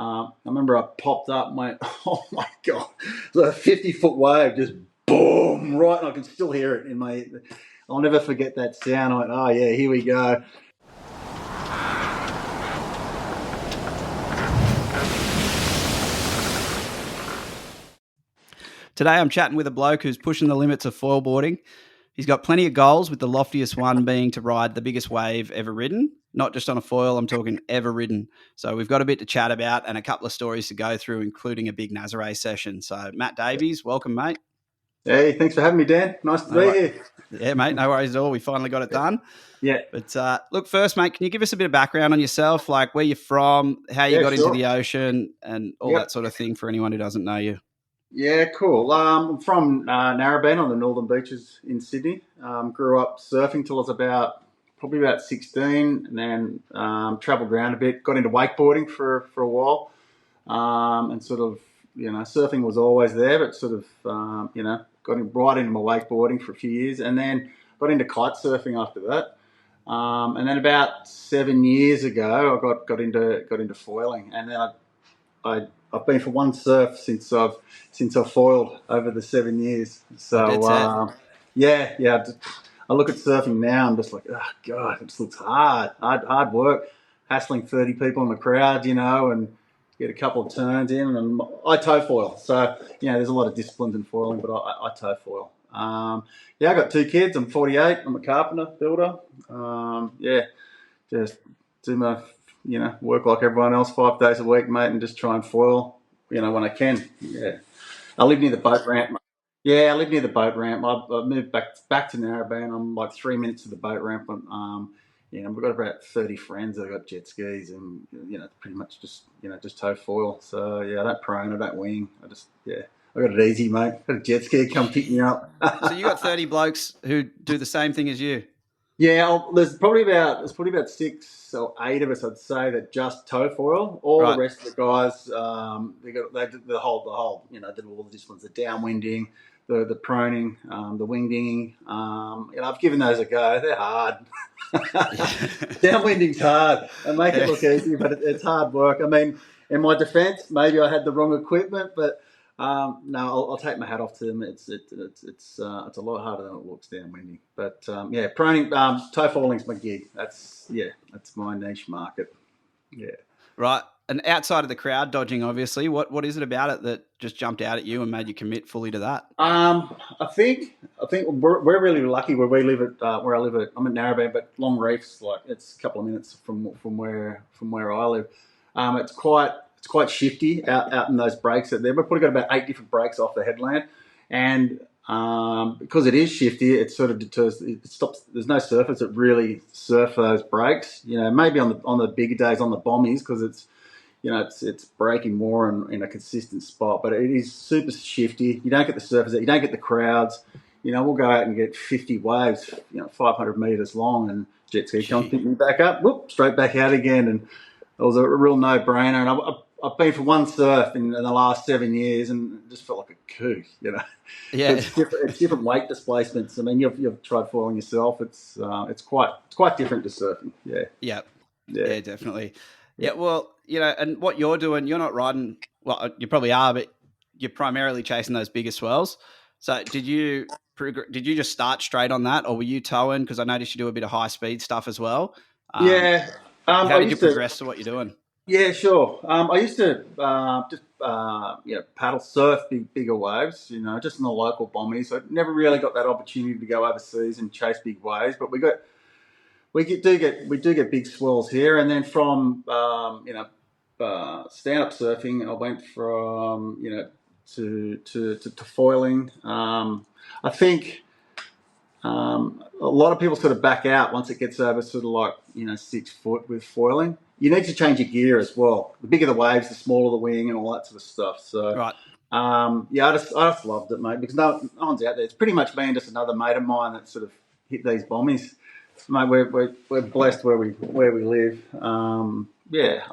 I remember I popped up and went, oh my God, the 50-foot wave just boom, right, and I can still hear it in my, I'll never forget that sound. I went, oh yeah, here we go. Today I'm chatting with a bloke who's pushing the limits of foilboarding. He's got plenty of goals, with the loftiest one being to ride the biggest wave ever ridden. Not just on a foil, I'm talking ever ridden. So we've got a bit to chat about and a couple of stories to go through, including a big Nazare session. So Matt Davies, welcome, mate. Hey, thanks for having me, Dan. Nice to be here. Yeah, mate, no worries at all. We finally got it done. Yeah. But look, first, mate, can you give us a bit of background on yourself, like where you're from, how you got into the ocean, and all that sort of thing for anyone who doesn't know you? Yeah, cool. I'm from Narrabeen on the northern beaches in Sydney. Grew up surfing till I was probably about 16, and then travelled around a bit. Got into wakeboarding for a while, and sort of, surfing was always there, but sort of, got right into my wakeboarding for a few years, and then got into kite surfing after that. And then about 7 years ago, I got into foiling, and then I've been for one surf since I've foiled over the 7 years. So yeah. I look at surfing now and just like, oh God, it just looks hard work, hassling 30 people in the crowd, and get a couple of turns in. And I tow foil, so there's a lot of disciplines in foiling, but I tow foil. I got 2 kids. I'm 48. I'm a carpenter, builder. Just do my work like everyone else 5 days a week, mate, and just try and foil, when I can. Yeah. I live near the boat ramp. Yeah, I live near the boat ramp. I moved back to Narrabeen. I'm like 3 minutes to the boat ramp. We've got about 30 friends that have got jet skis and, pretty much just tow foil. So, yeah, I don't prone, I don't wing. I got it easy, mate. Got a jet ski, come pick me up. So you got 30 blokes who do the same thing as you? Yeah, there's probably about 6 or 8 of us, I'd say, that just tow foil. All the rest of the guys, they did the whole, did all the disciplines: the downwinding, the proning, the wing dinging. I've given those a go. They're hard. Downwinding's hard. They make it look easy, but it's hard work. I mean, in my defence, maybe I had the wrong equipment, but. No, I'll take my hat off to them. It's a lot harder than it looks downwinding. But proning, tow foiling's my gig. That's my niche market. Yeah. Right. And outside of the crowd dodging, obviously, what is it about it that just jumped out at you and made you commit fully to that? I think we're really lucky where we live at where I live at. I'm at Narrabeen, but Long Reef's like it's a couple of minutes from where I live. It's quite shifty out in those breaks out there. We've probably got about 8 different breaks off the headland, and because it is shifty, it sort of deters. It stops. There's no surfers that really surf those breaks. Maybe on the bigger days on the bombies because it's breaking more in a consistent spot. But it is super shifty. You don't get the surfers. You don't get the crowds. We'll go out and get 50 waves, 500 meters long, and jet ski comes pick me back up. Whoop, straight back out again, and it was a real no-brainer. And I've been for one surf in the last 7 years, and it just felt like a coup, Yeah, it's different weight displacements. I mean, you've tried foiling yourself. It's quite different to surfing. Yeah, definitely. Yeah, well, and what you're doing, you're not riding. Well, you probably are, but you're primarily chasing those bigger swells. So, did you just start straight on that, or were you towing? Because I noticed you do a bit of high speed stuff as well. How did you progress to what you're doing? Yeah, sure. I used to just paddle surf bigger waves, just in the local bombies. So I never really got that opportunity to go overseas and chase big waves. But we do get big swells here. And then from stand up surfing, I went from to foiling. I think. A lot of people sort of back out once it gets over sort of like 6 foot with foiling. You need to change your gear as well. The bigger the waves, the smaller the wing, and all that sort of stuff. So, right. I just loved it, mate, because no one's out there. It's pretty much been just another mate of mine that sort of hit these bombies. Mate, we're blessed where we live. I don't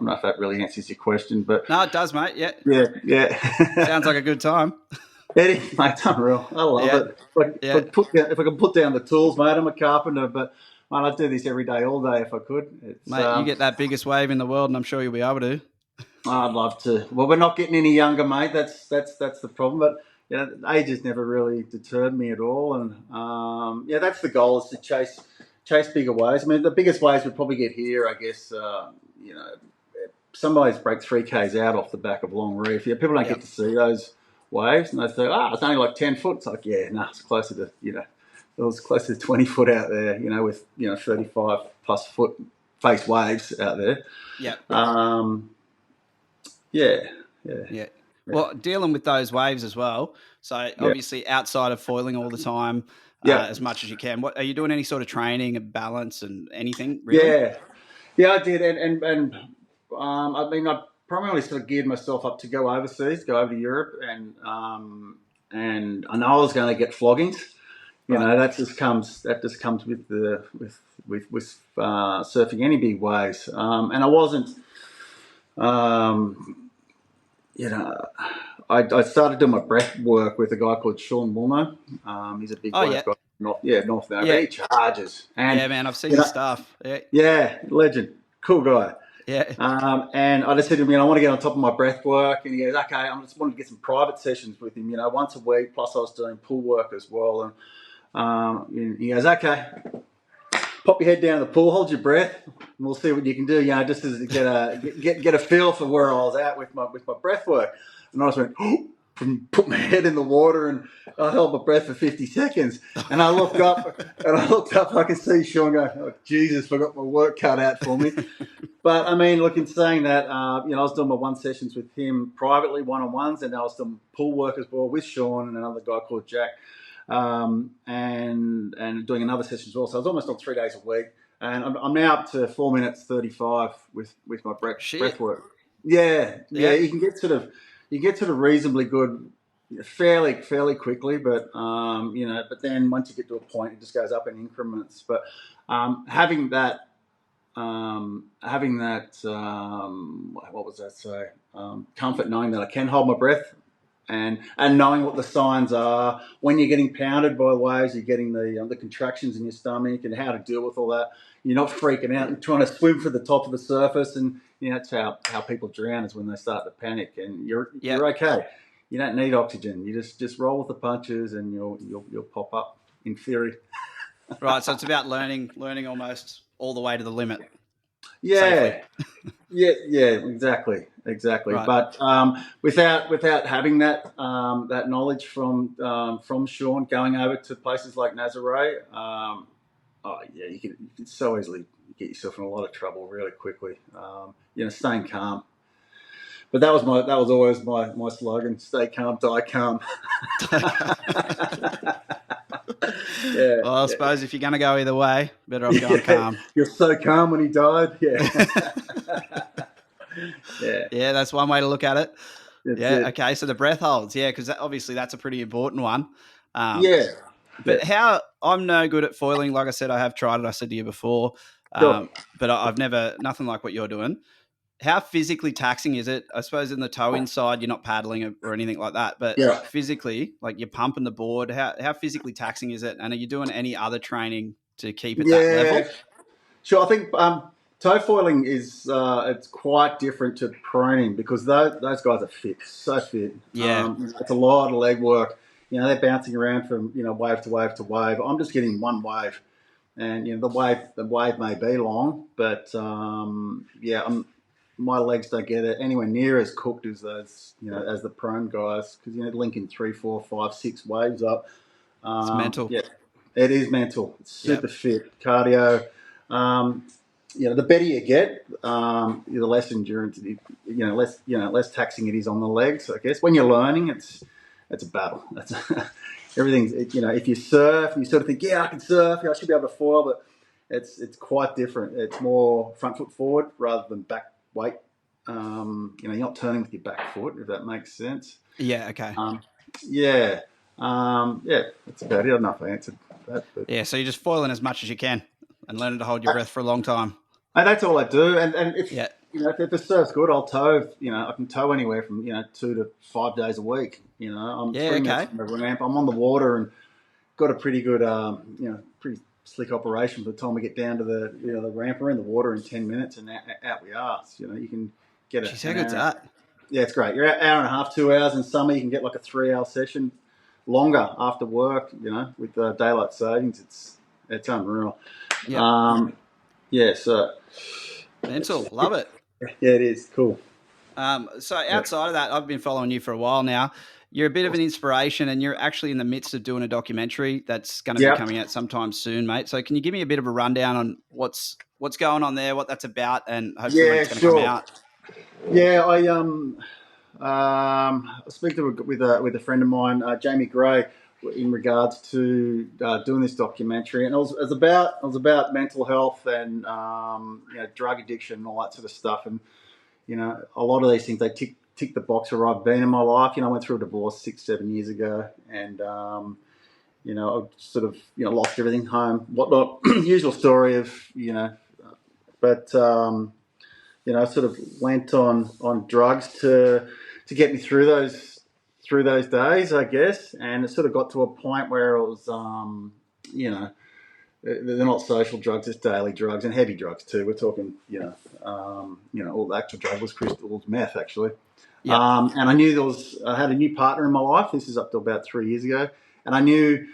know if that really answers your question, but no, it does, mate. Yeah. Sounds like a good time. It is, mate. It's unreal. I love it. If I can put down the tools, mate, I'm a carpenter, but mate, I'd do this every day, all day if I could. Mate, you get that biggest wave in the world, and I'm sure you'll be able to. I'd love to. Well, we're not getting any younger, mate. That's the problem. But age has never really deterred me at all. And that's the goal, is to chase bigger waves. I mean, the biggest waves we probably get here, I guess. Some waves break 3Ks out off the back of long reef. Yeah, people don't get to see those waves, and they say, it's only like 10 foot. It's like, it's closer to it was closer to 20 foot out there. With 35 plus foot face waves out there. Yeah. Yeah. Well, dealing with those waves as well. So obviously outside of foiling all the time, as much as you can. What are you doing? Any sort of training and balance and anything? Really? Yeah, I did, and I mean, I primarily sort of geared myself up to go overseas, go over to Europe, and I know I was going to get floggings. That just comes with surfing any big waves, and I wasn't. I started doing my breath work with a guy called Sean Mulno. He's a big wave guy. North America. Yeah. He charges. And, man, I've seen his stuff. Yeah, legend. Cool guy. Yeah. And I just said to him, I want to get on top of my breath work. And he goes, okay, I just wanted to get some private sessions with him, once a week. Plus I was doing pool work as well. And he goes, okay, pop your head down in the pool, hold your breath, and we'll see what you can do. Just to get a feel for where I was at with my breath work. And I just went, and put my head in the water, and I held my breath for 50 seconds. And I looked up, I could see Sean going, oh, Jesus, I got my work cut out for me. But I mean, look, in saying that, I was doing my one sessions with him privately, one-on-ones, and I was doing pool work as well with Sean and another guy called Jack. And doing another session as well. So I was almost on 3 days a week, and I'm now up to 4 minutes 35 with my breath work. Yeah. You can get sort of reasonably good, fairly quickly, but but then once you get to a point, it just goes up in increments. But having that. What was that say? Comfort knowing that I can hold my breath. And knowing what the signs are when you're getting pounded by waves, you're getting the contractions in your stomach, and how to deal with all that. You're not freaking out and trying to swim for the top of the surface, and that's how people drown, is when they start to panic. And you're okay. You don't need oxygen. You just roll with the punches, and you'll pop up in theory. Right. So it's about learning almost all the way to the limit. Yeah. Exactly. Right. But without having that knowledge from Sean, going over to places like Nazare, you can so easily get yourself in a lot of trouble really quickly. Staying calm. But that was always my slogan: stay calm, die calm. Well, I suppose if you're going to go either way, better off going calm. You're so calm when he died. Yeah, that's one way to look at it. Okay, so the breath holds, because obviously that's a pretty important one. But how I'm no good at foiling. Like I said, I have tried it. I said to you before, but I've never nothing like what you're doing. How physically taxing is it? I suppose in the toe inside, you're not paddling or anything like that, but physically, like you're pumping the board. How physically taxing is it? And are you doing any other training to keep it that level? Sure. I think toe foiling is it's quite different to proning, because those guys are fit, so fit. It's a lot of leg work. They're bouncing around from wave to wave to wave. I'm just getting one wave, and the wave may be long, but my legs don't get it anywhere near as cooked as those, as the prone guys, because linking 3, 4, 5, 6 waves up. It's mental. Yeah, it is mental. It's super fit cardio. The better you get, the less endurance, less taxing it is on the legs. I guess when you're learning, it's a battle. That's everything's. If you surf, you sort of think, I can surf, I should be able to foil, but it's quite different. It's more front foot forward rather than back weight. You're not turning with your back foot, if that makes sense. Yeah. Okay. That's about it. I don't know if I answered that. But... so you're just foiling as much as you can and learning to hold your breath for a long time. And that's all I do. And if if the surf's good, I'll tow. I can tow anywhere from 2 to 5 days a week. I'm 3 minutes from the ramp. I'm on the water and got a pretty good, pretty slick operation by the time we get down to the ramp. We're in the water in 10 minutes, and out we are. So, you can get Jeez, how an good's hour. that? Yeah, it's great. You're an hour and a half, 2 hours. In summer, you can get like a 3 hour session, longer after work. With daylight savings, it's unreal. Yeah. Yeah, so Mental. Love it. yeah, it is cool. So Yeah. outside of that, I've been following you for a while now. You're a bit of an inspiration, and you're actually in the midst of doing a documentary that's going to be Yeah. coming out sometime soon, mate. So can you give me a bit of a rundown on what's going on there, what that's about, and hopefully when Yeah, it's going to come sure. out? Yeah, I speak with a friend of mine, Jamie Gray, in regards to doing this documentary, and it was about mental health and drug addiction and all that sort of stuff, and a lot of these things they tick the box where I've been in my life. I went through a divorce 6-7 years ago, and I sort of lost everything, home, whatnot, usual story of but. I sort of went on drugs to get me through those days, I guess, and it sort of got to a point where it was, they're not social drugs, it's daily drugs and heavy drugs too. We're talking, all the actual drug was crystals, meth actually. Yep. And I had a new partner in my life. This is up to about 3 years ago, and I knew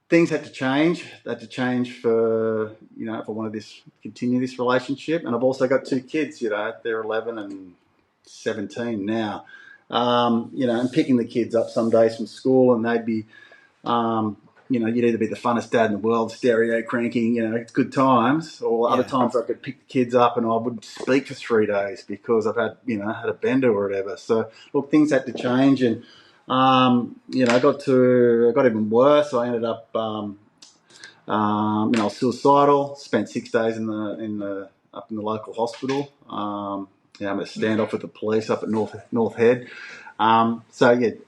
things had to change. They had to change for if I wanted to continue this relationship. And I've also got 2 kids. They're 11 and 17 now. And picking the kids up some days from school, and they'd be, you'd either be the funnest dad in the world, stereo cranking, it's good times, or other times I could pick the kids up and I would speak for 3 days because I've had, had a bender or whatever. So look, things had to change, and I got even worse. I ended up, I was suicidal. Spent 6 days up in the local hospital. I'm a standoff with the police up at North Head.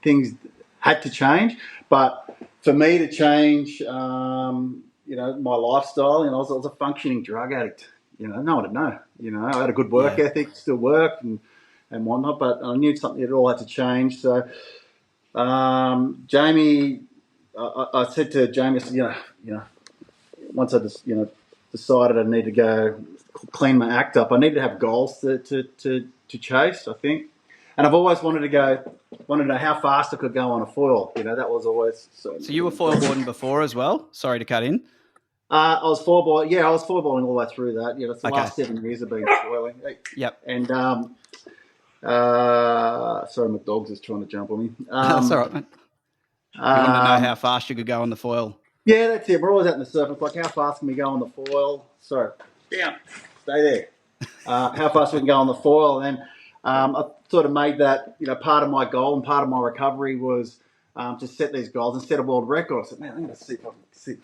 Things had to change, but for me to change, my lifestyle. I was a functioning drug addict. No one would know. I had a good work ethic, still work and whatnot, but I knew something it all had to change. So. Jamie, I said to Jamie, I said, once I just, decided I need to go clean my act up, I need to have goals to chase, I think. And I've always wanted to know how fast I could go on a foil. That was always. So you were foilboarding before as well? Sorry to cut in. I was foilboarding. Yeah, I was foilboarding all the way through that. It's the last 7 years I've been foiling. Yep. And sorry, my dog's just trying to jump on me. That's all right, man. You wanted to know how fast you could go on the foil. Yeah, that's it. We're always out in the surf. It's like, how fast can we go on the foil? Sorry, down, stay there. How fast we can go on the foil, and I sort of made that part of my goal, and part of my recovery was to set these goals and set a world record. I said, man, I'm going to see if I can see,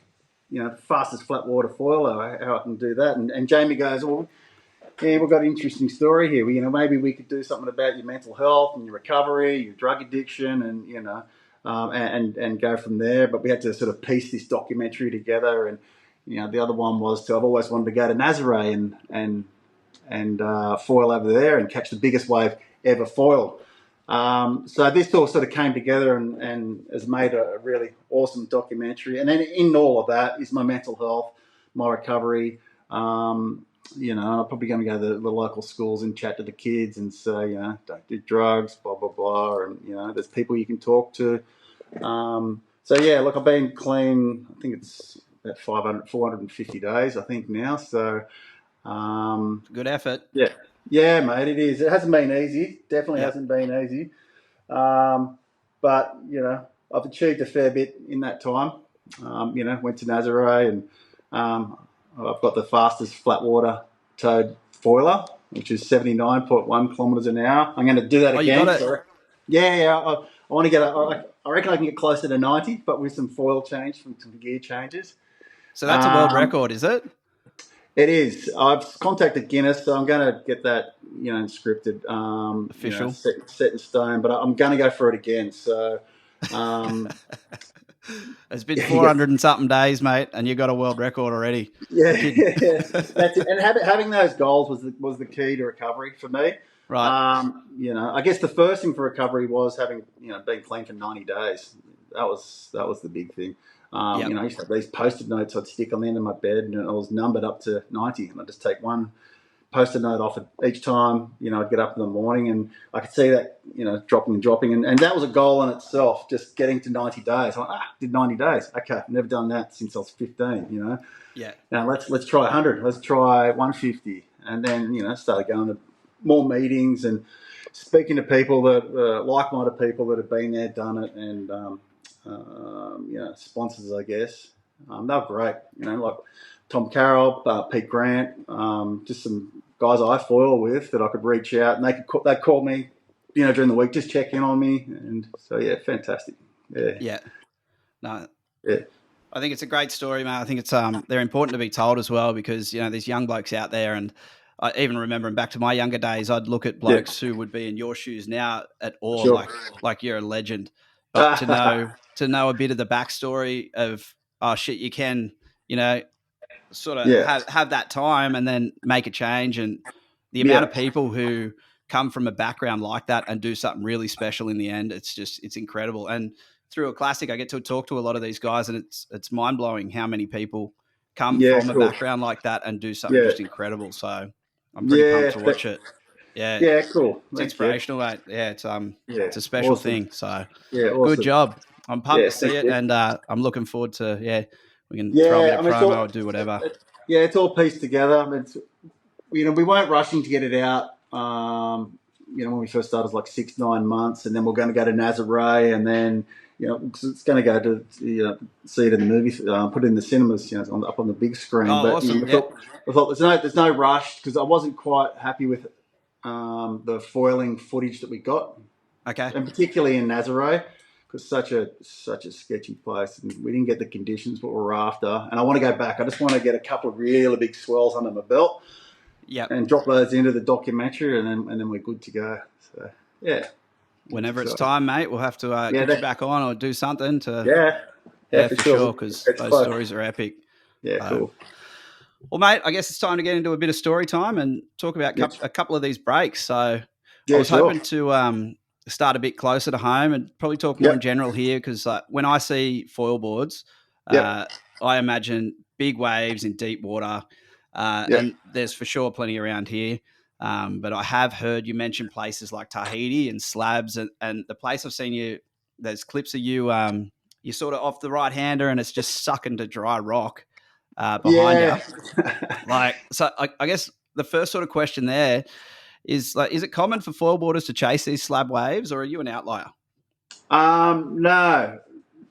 fastest flat water foiler, how I can do that. And Jamie goes, well, yeah, we've got an interesting story here. Maybe we could do something about your mental health and your recovery, your drug addiction, and and go from there. But we had to sort of piece this documentary together. And the other one was I've always wanted to go to Nazare and foil over there and catch the biggest wave ever foiled. So this all sort of came together and has made a really awesome documentary. And then in all of that is my mental health, my recovery. I'm probably going to go to the local schools and chat to the kids and say, don't do drugs, blah, blah, blah. And, there's people you can talk to. Look, I've been clean, I think it's about 450 days, I think now. So, good effort. Yeah, mate, it is. It hasn't been easy. Definitely hasn't been easy. But, I've achieved a fair bit in that time. Went to Nazare and, I've got the fastest flat water towed foiler, which is 79.1 kilometres an hour. I'm going to do that again. You got it. Yeah. I want to get. I reckon I can get closer to 90, but with some foil change, some gear changes. So that's a world record, is it? It is. I've contacted Guinness, so I'm going to get that, scripted, official, set in stone. But I'm going to go for it again. So. It's been 400 and something days, mate, and you got a world record already. Yeah, that's it. And having those goals was the key to recovery for me. Right. I guess the first thing for recovery was having been clean for 90 days. That was the big thing. I used to have these post-it notes I'd stick on the end of my bed, and it was numbered up to 90, and I'd just take one post-it note off each time, I'd get up in the morning, and I could see that, dropping. And that was a goal in itself, just getting to 90 days. I went, did 90 days. Okay, never done that since I was 15, Yeah. Now let's try 100. Let's try 150. And then, started going to more meetings and speaking to people that, like-minded people that have been there, done it, and, sponsors, I guess. They were great, like Tom Carroll, Pete Grant, just some guys I foil with that I could reach out, and they'd call me, during the week, just check in on me, and so yeah, fantastic. Yeah. Yeah. No. Yeah. I think it's a great story, mate. I think it's they're important to be told as well, because there's young blokes out there, and I even remembering back to my younger days, I'd look at blokes who would be in your shoes now at awe, Sure. like you're a legend. But to know a bit of the backstory of, oh shit, you can, sort of have that time and then make a change, and the amount of people who come from a background like that and do something really special in the end, it's incredible. And through a classic, I get to talk to a lot of these guys, and it's mind blowing how many people come from a background like that and do something just incredible. So I'm pretty pumped to watch it. Yeah, cool. It's inspirational, mate. Yeah, it's a special thing. So awesome. Good job. I'm pumped to see it, and I'm looking forward to we can throw a bit of promo or do whatever. It's all pieced together. We weren't rushing to get it out. When we first started, it was like 6-9 months, and then we're going to go to Nazare, and then it's going to go to see it in the movies, put it in the cinemas, up on the big screen. Oh, awesome! I thought there's no rush, because I wasn't quite happy with the foiling footage that we got. Okay, and particularly in Nazare, because such a sketchy place, and we didn't get the conditions what we were after. And I want to go back. I just want to get a couple of really big swells under my belt. Yeah, and drop those into the documentary, and then we're good to go. So yeah, whenever it's time, mate, we'll have to get you back on or do something to. For sure, because those stories are epic. Yeah, cool. Well, mate, I guess it's time to get into a bit of story time and talk about a couple of these breaks. So I was hoping to start a bit closer to home and probably talk more in general here, because when I see foil boards, I imagine big waves in deep water. And there's for sure plenty around here. But I have heard you mention places like Tahiti and slabs, and the place I've seen you, there's clips of you, you're sort of off the right hander and it's just sucking to dry rock behind you. So I guess the first sort of question there is is it common for foil boarders to chase these slab waves, or are you an outlier? No,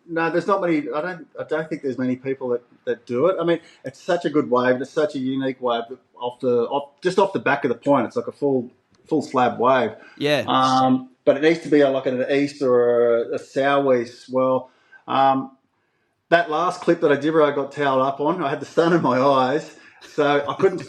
there's not many. I don't think there's many people that do it. I mean, it's such a good wave. It's such a unique wave just off the back of the point. It's like a full slab wave. Yeah. But it needs to be like an east or a southeast swell. That last clip that I did where I got toweled up on, I had the sun in my eyes, so I couldn't.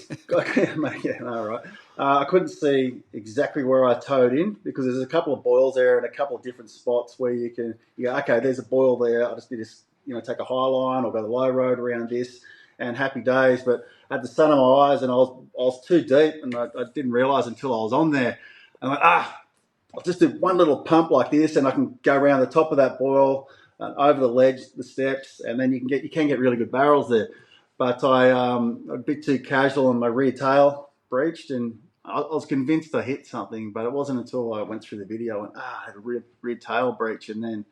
I couldn't see exactly where I towed in, because there's a couple of boils there and a couple of different spots where you go, okay, there's a boil there. I just need to take a high line or go the low road around this, and happy days. But I had the sun in my eyes, and I was too deep, and I didn't realise until I was on there. And I'll just do one little pump like this, and I can go around the top of that boil, over the ledge, the steps, and then you can get really good barrels there. But I'm a bit too casual, and my rear tail breached, and I was convinced I hit something, but it wasn't until I went through the video and I had a rear tail breach, and then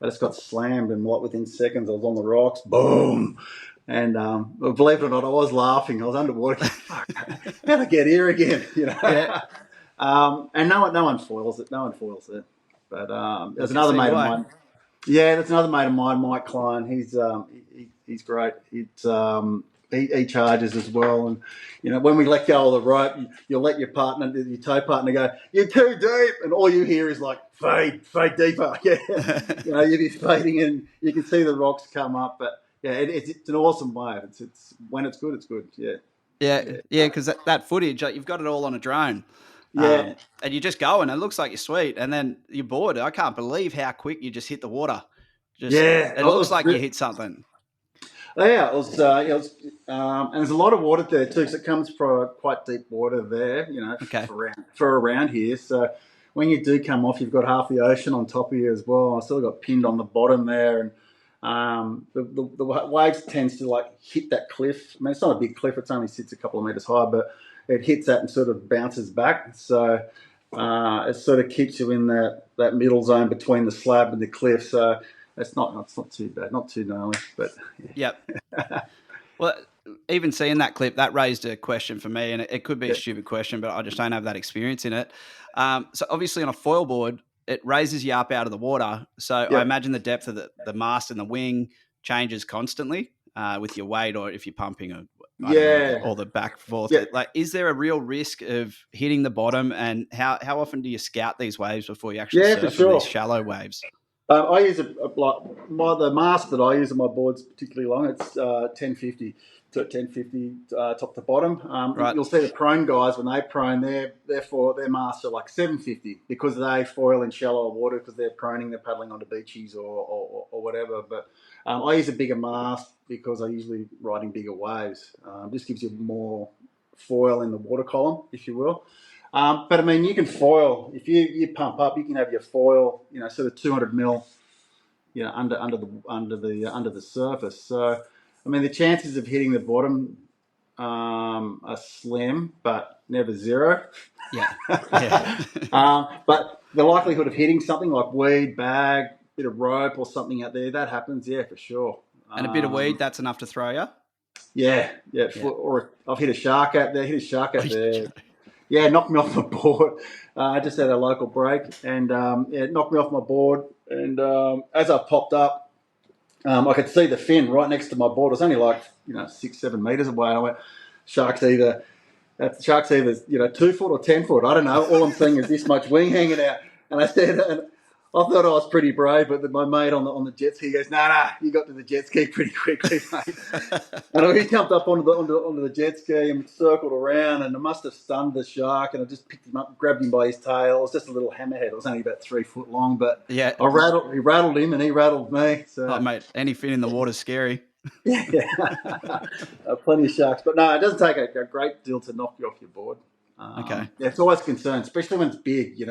I just got slammed, and within seconds I was on the rocks, boom. And believe it or not, I was laughing. I was underwater. Fuck, how'd I get here again? Yeah. And no one foils it. No one foils it. But there's another mate of mine. Yeah, that's another mate of mine, Mike Klein. He's great. He charges as well, and when we let go of the rope, you'll let your tow partner go, "You're too deep," and all you hear is like, "Fade deeper." Yeah, you'll be fading, and you can see the rocks come up. But yeah, it's an awesome wave. It's when it's good, it's good. Yeah, because that footage, you've got it all on a drone. And you're just going, and it looks like you're sweet, and then you're bored. I can't believe how quick you just hit the water. It looks like you hit something. Yeah, it was, and there's a lot of water there too, because it comes from quite deep water there, for around here. So when you do come off, you've got half the ocean on top of you as well. I still got pinned on the bottom there, and the waves tends to hit that cliff. I mean, it's not a big cliff; it only sits a couple of meters high, but it hits that and sort of bounces back. So it sort of keeps you in that middle zone between the slab and the cliff. So it's not too bad, not too gnarly, but yeah. Yep. Well, even seeing that clip, that raised a question for me, and it could be a stupid question, but I just don't have that experience in it. So obviously on a foil board, it raises you up out of the water. So I imagine the depth of the mast and the wing changes constantly with your weight, or if you're pumping, or I don't know, all the back and forth. Like, is there a real risk of hitting the bottom? And how often do you scout these waves before you actually surf these shallow waves? I use the mast that I use on my board's particularly long. It's 1050 to 1050 top to bottom. Right. You'll see the prone guys when they prone, their masts are like 750 because they foil in shallower water because they're proning, they're paddling onto beaches or whatever. But I use a bigger mast because I usually riding bigger waves. Just gives you more foil in the water column, if you will. But I mean, you can foil if you pump up. You can have your foil, sort of 200 mil, under the surface. So, I mean, the chances of hitting the bottom are slim, but never zero. Yeah. But the likelihood of hitting something like weed, bag, bit of rope, or something out there, that happens. Yeah, for sure. And a bit of weed, that's enough to throw you. Yeah. Or I've hit a shark out there. There. Yeah, knocked me off my board. I just had a local break and it knocked me off my board. And as I popped up, I could see the fin right next to my board. It was only like 6-7 meters away. And I went, shark's either 2 foot or 10 foot. I don't know. All I'm seeing is this much wing hanging out. And I said, and I thought I was pretty brave, but my mate on the jet ski goes, nah, you got to the jet ski pretty quickly, mate. And he jumped up onto the jet ski and circled around, and I must have stunned the shark, and I just picked him up, grabbed him by his tail. It was just a little hammerhead. It was only about 3 foot long, but he rattled him, and he rattled me. So. Oh, mate, any fin in the water's scary. Yeah. Plenty of sharks. But no, it doesn't take a great deal to knock you off your board. Okay. Yeah, it's always a concern, especially when it's big,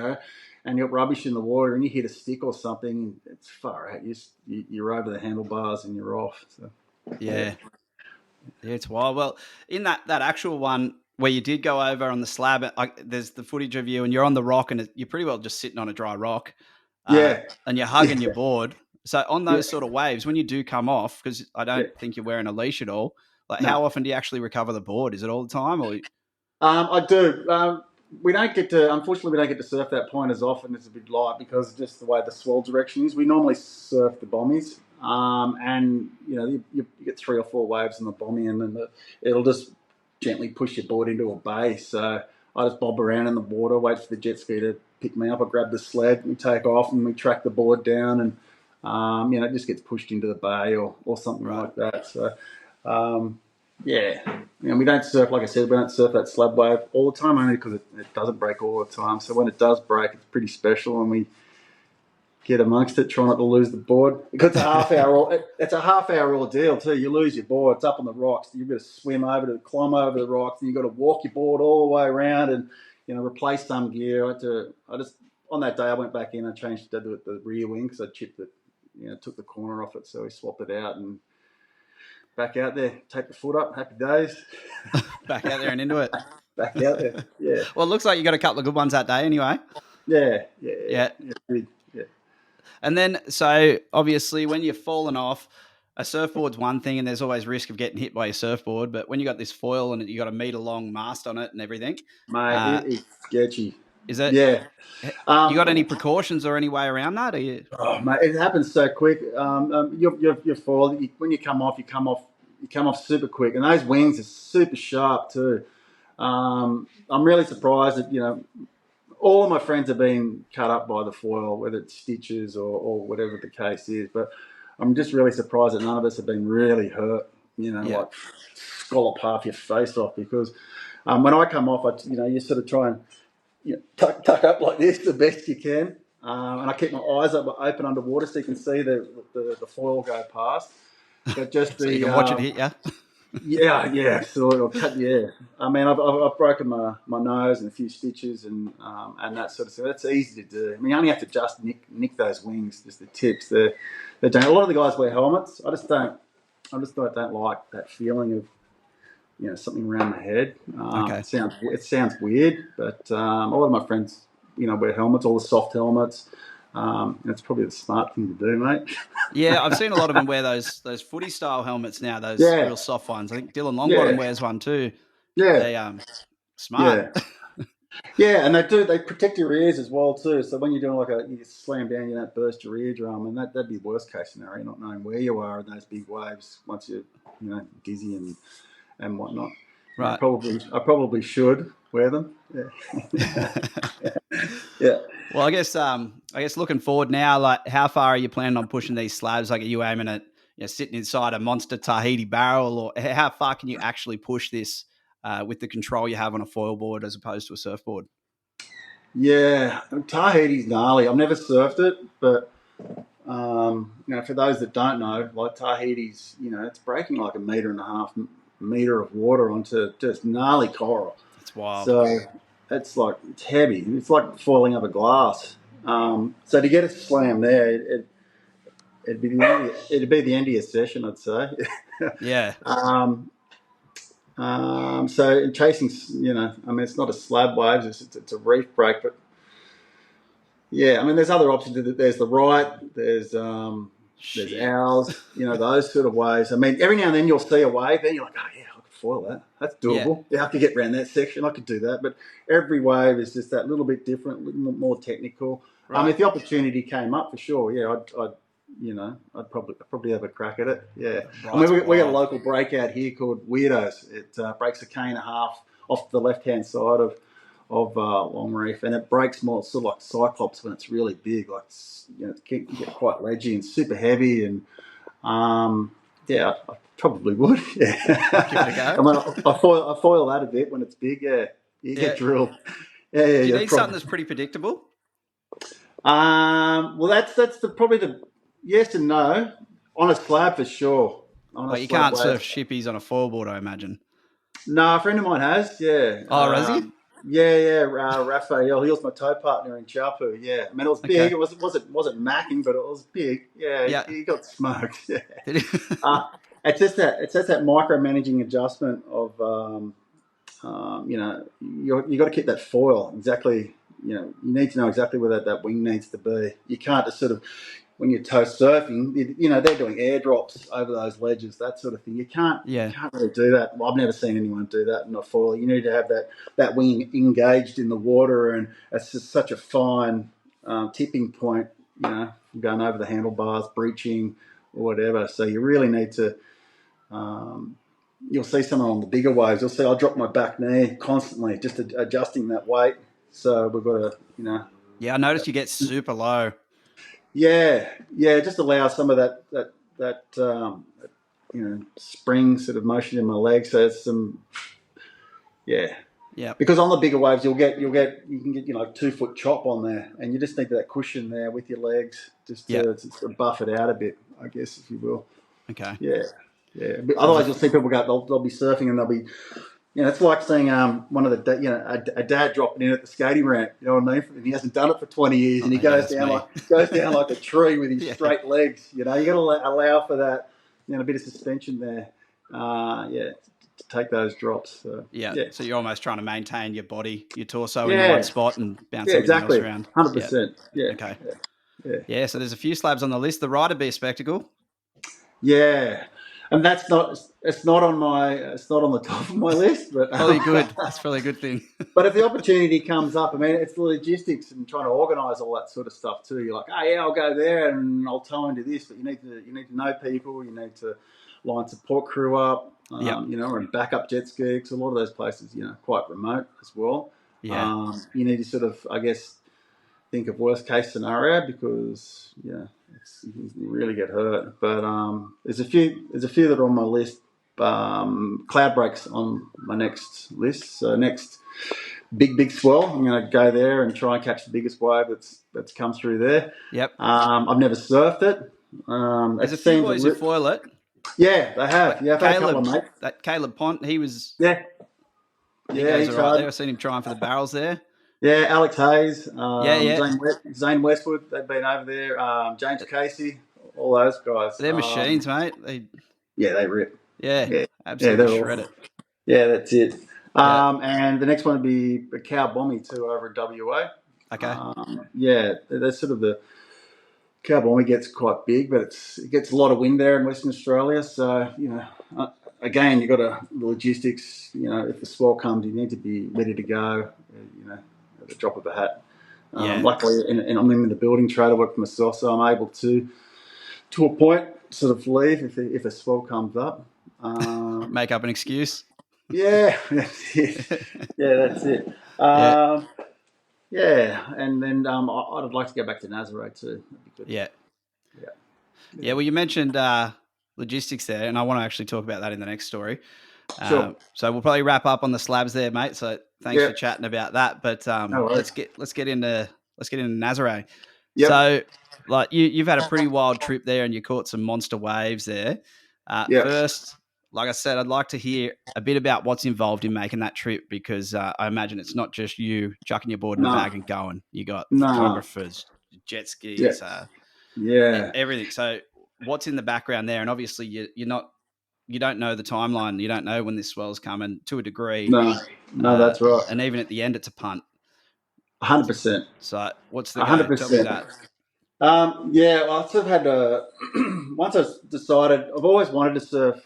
and you've got rubbish in the water and you hit a stick or something, it's far out. You're over the handlebars and you're off. So. Yeah, it's wild. Well, in that actual one where you did go over on the slab, there's the footage of you and you're on the rock and you're pretty well just sitting on a dry rock. And you're hugging your board. So on those sort of waves, when you do come off, because I don't think you're wearing a leash at all, how often do you actually recover the board? Is it all the time? Or I do. Unfortunately, we don't get to surf that point as often. It's a bit light because just the way the swell direction is. We normally surf the bommies, and you get 3 or 4 waves in the bommy, and then it'll just gently push your board into a bay. So I just bob around in the water, wait for the jet ski to pick me up. I grab the sled, we take off, and we track the board down, and it just gets pushed into the bay or something like that. So. We don't surf, like I said, we don't surf that slab wave all the time, only because it doesn't break all the time. So when it does break, it's pretty special, and we get amongst it, try not to lose the board. Because it's a half-hour ordeal too. You lose your board, it's up on the rocks. You've got to climb over the rocks, and you've got to walk your board all the way around and replace some gear. On that day I went back in and changed the rear wing because I chipped it, took the corner off it, so we swapped it out and. Back out there, take the foot up, happy days. Back out there and into it. Back out there, yeah. Well, it looks like you got a couple of good ones that day anyway. Yeah. And then, so obviously when you're falling off, a surfboard's one thing and there's always risk of getting hit by your surfboard, but when you got this foil and you got a meter long mast on it and everything. Mate, it's sketchy. Is it? Yeah. You got any precautions or any way around that? Or you... Oh, mate, it happens so quick. Your foil, when you come off super quick, and those wings are super sharp too. I'm really surprised that all of my friends have been cut up by the foil, whether it's stitches or whatever the case is. But I'm just really surprised that none of us have been really hurt. Like scallop half your face off because when I come off, you sort of try and. Tuck up like this the best you can, and I keep my eyes open underwater so you can see the foil go past. But just so you can watch it hit you. Yeah, absolutely. I mean, I've broken my nose and a few stitches and that sort of thing. That's easy to do. I mean, you only have to just nick those wings, just the tips. They don't. A lot of the guys wear helmets. I just don't like that feeling of something around the head. Okay. It sounds weird, but a lot of my friends, wear helmets, all the soft helmets. And it's probably the smart thing to do, mate. Yeah, I've seen a lot of them wear those footy style helmets now. Those Yeah, real soft ones. I think Dylan Longbottom yeah, wears one too. yeah, They smart. yeah. Yeah, and they protect your ears as well too. So when you're doing you slam down, you don't burst your eardrum, and that'd be worst case scenario, not knowing where you are in those big waves once you're dizzy and whatnot. Right. I probably should wear them. Yeah. Yeah. Well, I guess looking forward now, like how far are you planning on pushing these slabs? Like, are you aiming at sitting inside a monster Tahiti barrel, or how far can you actually push this with the control you have on a foil board as opposed to a surfboard? Yeah, Tahiti's gnarly. I've never surfed it, but for those that don't know, like Tahiti's, it's breaking like 1.5 meter of water onto just gnarly coral. It's wild. So it's heavy. It's like foiling up a glass. So to get a slam there, it'd be the end of your session, I'd say. Yeah. So in chasing, it's not a slab wave, it's a reef break, but yeah, there's other options. There's the right, there's owls, those sort of waves. Every now and then you'll see a wave, then you're like, oh yeah, I could foil that. That's doable. Yeah, I could get around that section. I could do that. But every wave is just that little bit different, a little more technical. Right. If the opportunity came up, for sure, yeah, I'd probably have a crack at it. Yeah, we got a local breakout here called Weirdos. It breaks 1.5 k's off the left-hand side of Long Reef, and it breaks more sort of like Cyclops when it's really big. It can get quite ledgy and super heavy, and yeah, I probably would. Yeah, give it a go. I foil that a bit when it's big. Yeah, you get drilled. Yeah, Do you need something that's pretty predictable? Well, that's probably the yes and no on a slab for sure. But you can't surf shippies on a foilboard, I imagine. No, a friend of mine has. Yeah. Oh, has he? Yeah. Raphael, he was my tow partner in Chaupu. Yeah, it was big. Okay. It wasn't macking, but it was big. Yeah. He got smoked. Yeah. It's just that micromanaging adjustment of you got to keep that foil exactly. You need to know exactly where that wing needs to be. You can't just sort of, when you're tow surfing, they're doing airdrops over those ledges, that sort of thing. You can't really do that. Well, I've never seen anyone do that in a foil. You need to have that wing engaged in the water, and it's just such a fine tipping point, going over the handlebars, breaching, or whatever. So you really need to, you'll see someone on the bigger waves, you'll see I'll drop my back knee constantly, just adjusting that weight. So we've got to, Yeah, I noticed you get super low. Yeah, just allow some of that spring sort of motion in my legs. So it's some, yeah. Because on the bigger waves, you can get 2 foot chop on there, and you just need that cushion there with your legs, just to buff it out a bit, I guess, if you will. Okay. Yeah. But otherwise, you'll see people they'll be surfing and they'll be. It's like seeing one of the a dad dropping in at the skating ramp. You know what I mean? And he hasn't done it for 20 years, and he goes down like a tree with his straight legs. You got to allow for that, a bit of suspension there. To take those drops. So, So you're almost trying to maintain your body, your torso in one spot and bounce everything else around. 100%. Yeah. Okay. Yeah. So there's a few slabs on the list. The rider be a spectacle. Yeah. And it's not on the top of my list, but probably good. That's probably a good thing. But if the opportunity comes up, it's the logistics and trying to organise all that sort of stuff too. You're like, oh yeah, I'll go there and I'll tow into this, but you need to know people. You need to line support crew up, and backup jet ski. Because a lot of those places, quite remote as well. Yeah. You need to sort of, I guess, think of worst case scenario because you can really get hurt. But there's a few that are on my list. Cloud breaks on my next list. So next big swell, I'm going to go there and try and catch the biggest wave that's come through there. Yep. I've never surfed it. There's a few boys who foil it. Yeah, they have. Yeah, I've had a couple of mates. That Caleb Pont, he was. Yeah. He goes all right there. I've seen him trying for the barrels there. Yeah, Alex Hayes, Zane Westwood, they've been over there. James Casey, all those guys. They're machines, mate. They rip. Yeah, absolutely shred it. Yeah, that's it. Yeah. And the next one would be a cow bommy too over in WA. Okay. Yeah, that's sort of the cow bommy gets quite big, but it gets a lot of wind there in Western Australia. So again, you got the logistics. If the swell comes, you need to be ready to go. At the drop of a hat. Yeah. Luckily, and I'm in the building trade. I work for myself, so I'm able to a point, sort of leave if a swell comes up. Make up an excuse. Yeah, that's it. Yeah, that's it. Yeah. Yeah, and then I'd like to go back to Nazare too. That'd be good. Yeah. Yeah. Yeah. Well, you mentioned logistics there, and I want to actually talk about that in the next story. Sure. So we'll probably wrap up on the slabs there, mate. So thanks Yeah. for chatting about that. But No worries. let's get into Nazare. Yep. So like you've had a pretty wild trip there, and you caught some monster waves there. Yep. First, like I said, I'd like to hear a bit about what's involved in making that trip, because I imagine it's not just you chucking your board in a No. bag and going. You got No. photographers, jet skis, Yeah. everything. So what's in the background there? And obviously you don't know the timeline. You don't know when this swell's coming to a degree. No. That's right. And even at the end, it's a punt. 100%. So what's the go? Tell me that. Yeah, well, I sort of had once I decided, I've always wanted to surf,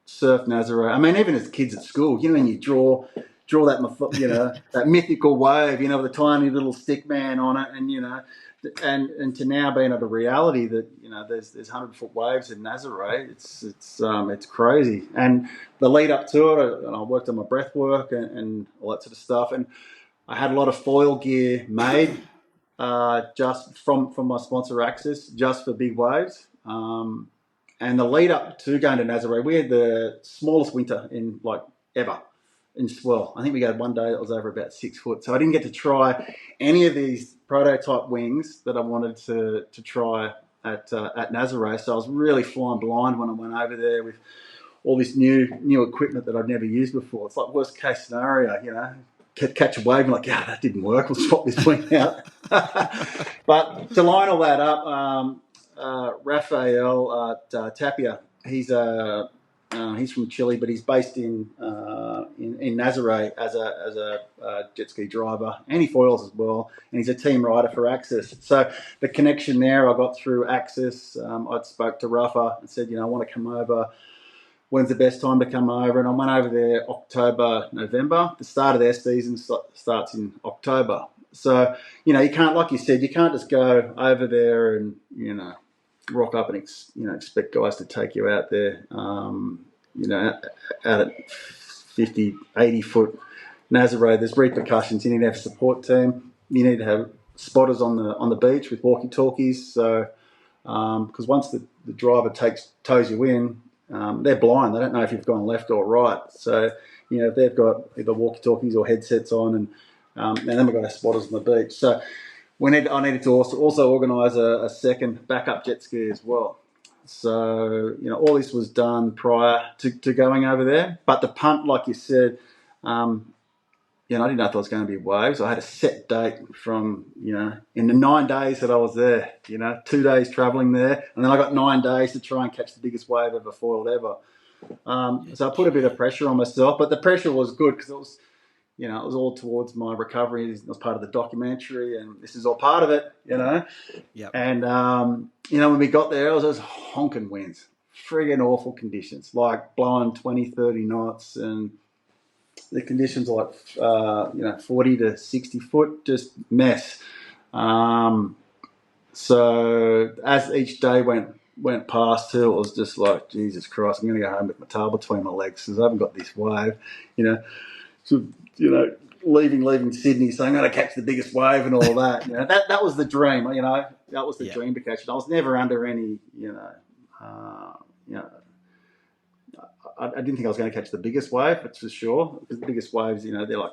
surf Nazare. I mean, even as kids at school, when you draw that, that mythical wave, with a tiny little stick man on it, and to now being at a reality that there's 100-foot waves in Nazare, it's crazy. And the lead up to it, I worked on my breath work and all that sort of stuff, and I had a lot of foil gear made. Just from my sponsor Axis, just for big waves. And the lead up to going to Nazare, we had the smallest winter in ever in swell. I think we had one day that was over about 6 foot. So I didn't get to try any of these prototype wings that I wanted to try at Nazare. So I was really flying blind when I went over there with all this new equipment that I'd never used before. It's like worst case scenario, catch a wave and that didn't work. We'll swap this wing out. But to line all that up, Raphael Tapia, he's from Chile, but he's based in Nazare as a jet ski driver, and he foils as well, and he's a team rider for Axis. So the connection there I got through Axis. I spoke to Rafa and said, I want to come over. When's the best time to come over? And I went over there October, November. The start of their season starts in October. So, you can't, like you said, you can't just go over there and, rock up and, expect guys to take you out there, out at 50, 80-foot Nazare. There's repercussions. You need to have a support team. You need to have spotters on the beach with walkie-talkies. So, because once the driver tows you in, they're blind. They don't know if you've gone left or right. So, if they've got either walkie-talkies or headsets on, and then we've got our spotters on the beach. So, I needed to also organise a second backup jet ski as well. So, all this was done prior to going over there. But the punt, like you said, I didn't know if there was going to be waves. I had a set date from, in the 9 days that I was there, 2 days travelling there. And then I got 9 days to try and catch the biggest wave ever foiled ever. So I put a bit of pressure on myself, but the pressure was good because it was, it was all towards my recovery. It was part of the documentary, and this is all part of it, Yep. And, when we got there, it was those honking winds, friggin' awful conditions, like blowing 20, 30 knots, and the conditions are 40 to 60 foot, just mess. So as each day went past too, it was just like, Jesus Christ, I'm going to go home with my tail between my legs because I haven't got this wave, leaving Sydney, so I'm going to catch the biggest wave and all that. That was the dream, that was the dream to catch it. I was never under any, I didn't think I was going to catch the biggest wave, that's for sure. Because the biggest waves, they're like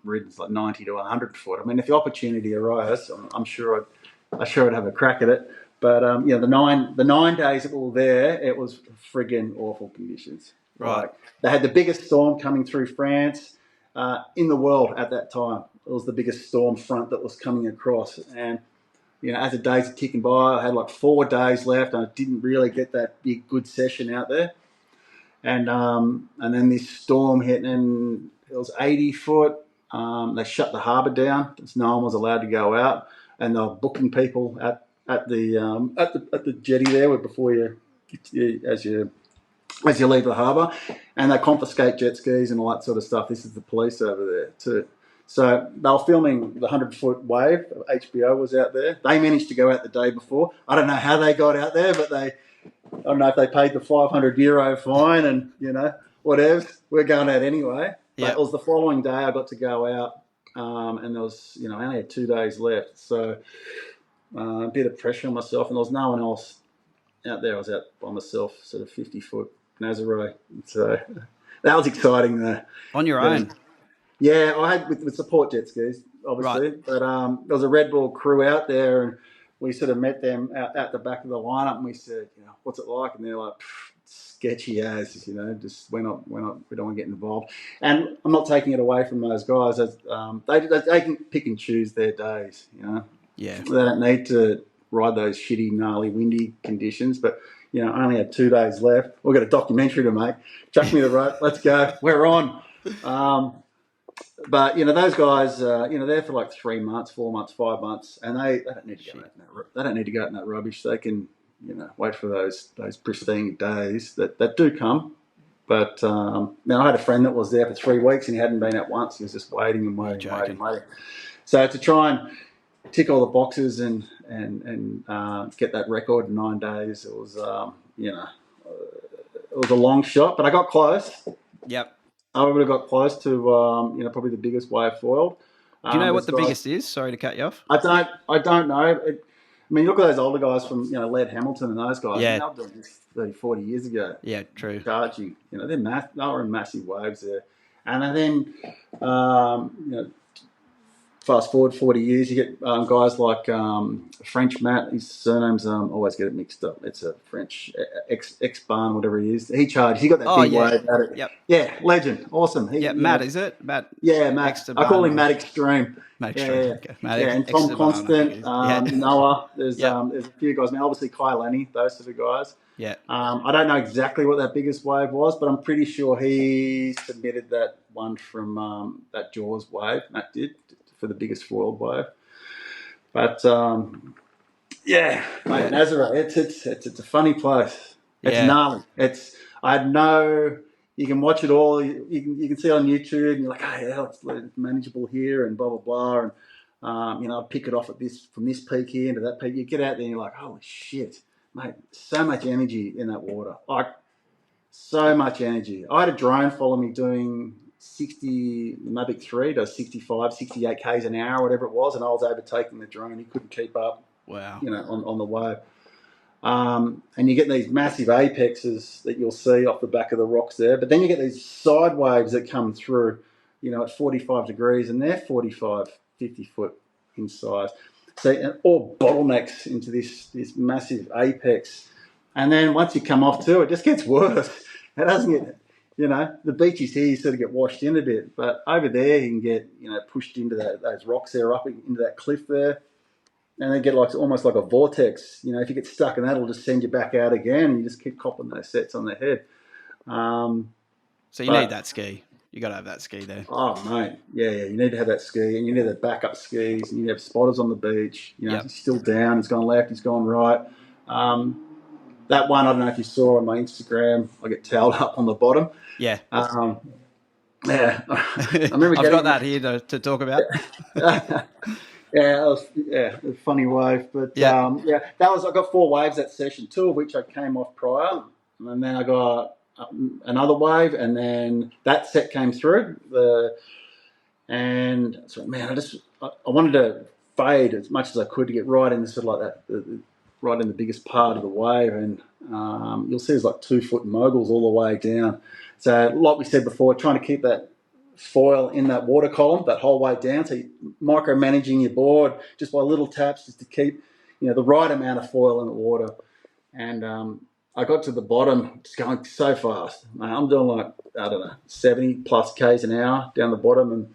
90 to 100 foot. I mean, if the opportunity arises, I'm sure I'd have a crack at it. But the 9 days that we were there, it was friggin' awful conditions. Right. Like, they had the biggest storm coming through France in the world at that time. It was the biggest storm front that was coming across, and as the days are ticking by, I had 4 days left, and I didn't really get that big good session out there. and then this storm hit, and it was 80 foot. They shut the harbour down. No one was allowed to go out, and they were booking people at the jetty there before as you leave the harbour, and they confiscate jet skis and all that sort of stuff. This is the police over there too. So they were filming the 100-foot wave. HBO was out there. They managed to go out the day before. I don't know how they got out there, but I don't know if they paid the €500 fine and, whatever. We're going out anyway. But it was the following day I got to go out, and there was, I only had 2 days left. So a bit of pressure on myself, and there was no one else out there. I was out by myself, sort of 50-foot Nazare. So that was exciting. On your own? Yeah, I had with support jet skis, obviously. Right. But there was a Red Bull crew out there, and we sort of met them out the back of the lineup, and we said, what's it like? And they're like, sketchy as, just we're not, we don't want to get involved. And I'm not taking it away from those guys. They can pick and choose their days, Yeah. They don't need to ride those shitty, gnarly, windy conditions, but I only had 2 days left. We've got a documentary to make. Chuck me the rope. Let's go. We're on. But those guys, they're there for like 3 months, 4 months, 5 months, and they don't need to go out in that. They don't need to go out in that rubbish. They can, wait for those pristine days that do come. But now I had a friend that was there for 3 weeks and he hadn't been out once. He was just waiting and waiting. So to try and tick all the boxes and get that record in 9 days, it was it was a long shot, but I got close. Yep. I would have got close to probably the biggest wave foiled. Do you know what the biggest is? Sorry to cut you off. I don't know. Look at those older guys from Laird Hamilton and those guys. Yeah. They were doing this 30, 40 years ago. Yeah, true. Charging. They were in massive waves there. And then fast forward 40 years, you get guys like French Matt. His surname's always get it mixed up. It's a French ex-barn, whatever he is. He charged. He got that big wave at it. Yep. Yeah, legend. Awesome. Matt, is it? Matt. Yeah, Matt. I call him Matt Extreme. Matt Extreme. Yeah. Okay. Matt and Tom Constant, Noah. There's a few guys. Obviously Kai Lenny, those sort of guys. Yeah. I don't know exactly what that biggest wave was, but I'm pretty sure he submitted that one from that Jaws wave. Matt did for the biggest foiled wave. But Nazare, it's a funny place. It's gnarly. You can watch it all. You can see it on YouTube, and you're like, it's manageable here, and blah blah blah, and I'll pick it off from this peak here into that peak. You get out there, and you're like, holy shit, mate! So much energy in that water, like so much energy. I had a drone follow me doing 60, the Mavic 3 does 65, 68 k's an hour, whatever it was, and I was overtaking the drone. He couldn't keep up. Wow. On the wave. And you get these massive apexes that you'll see off the back of the rocks there, but then you get these side waves that come through, at 45 degrees, and they're 45, 50 foot in size. So all bottlenecks into this massive apex. And then once you come off too, it just gets worse. It doesn't get, the beaches here, you sort of get washed in a bit, but over there you can get, pushed into those rocks there, up into that cliff there. And they get almost like a vortex. If you get stuck in that, it'll just send you back out again, and you just keep copping those sets on the head. So you need that ski. You got to have that ski there. Oh, mate. Yeah. You need to have that ski, and you need the backup skis, and you have spotters on the beach. He's still down. He's gone left. He's gone right. That one, I don't know if you saw on my Instagram, I get toweled up on the bottom. Yeah. Yeah. I remember I've got that here to talk about. Yeah, a funny wave, but that was. I got 4 waves that session, 2 of which I came off prior, and then I got another wave, and then that set came through. And so, man, I wanted to fade as much as I could to get right in the sort of like that, right in the biggest part of the wave, and you'll see there's like 2 foot moguls all the way down. So, like we said before, trying to keep that foil in that water column that whole way down, so you're micromanaging your board just by little taps, just to keep the right amount of foil in the water. And I got to the bottom just going so fast. I'm doing like, I don't know, 70 plus k's an hour down the bottom, and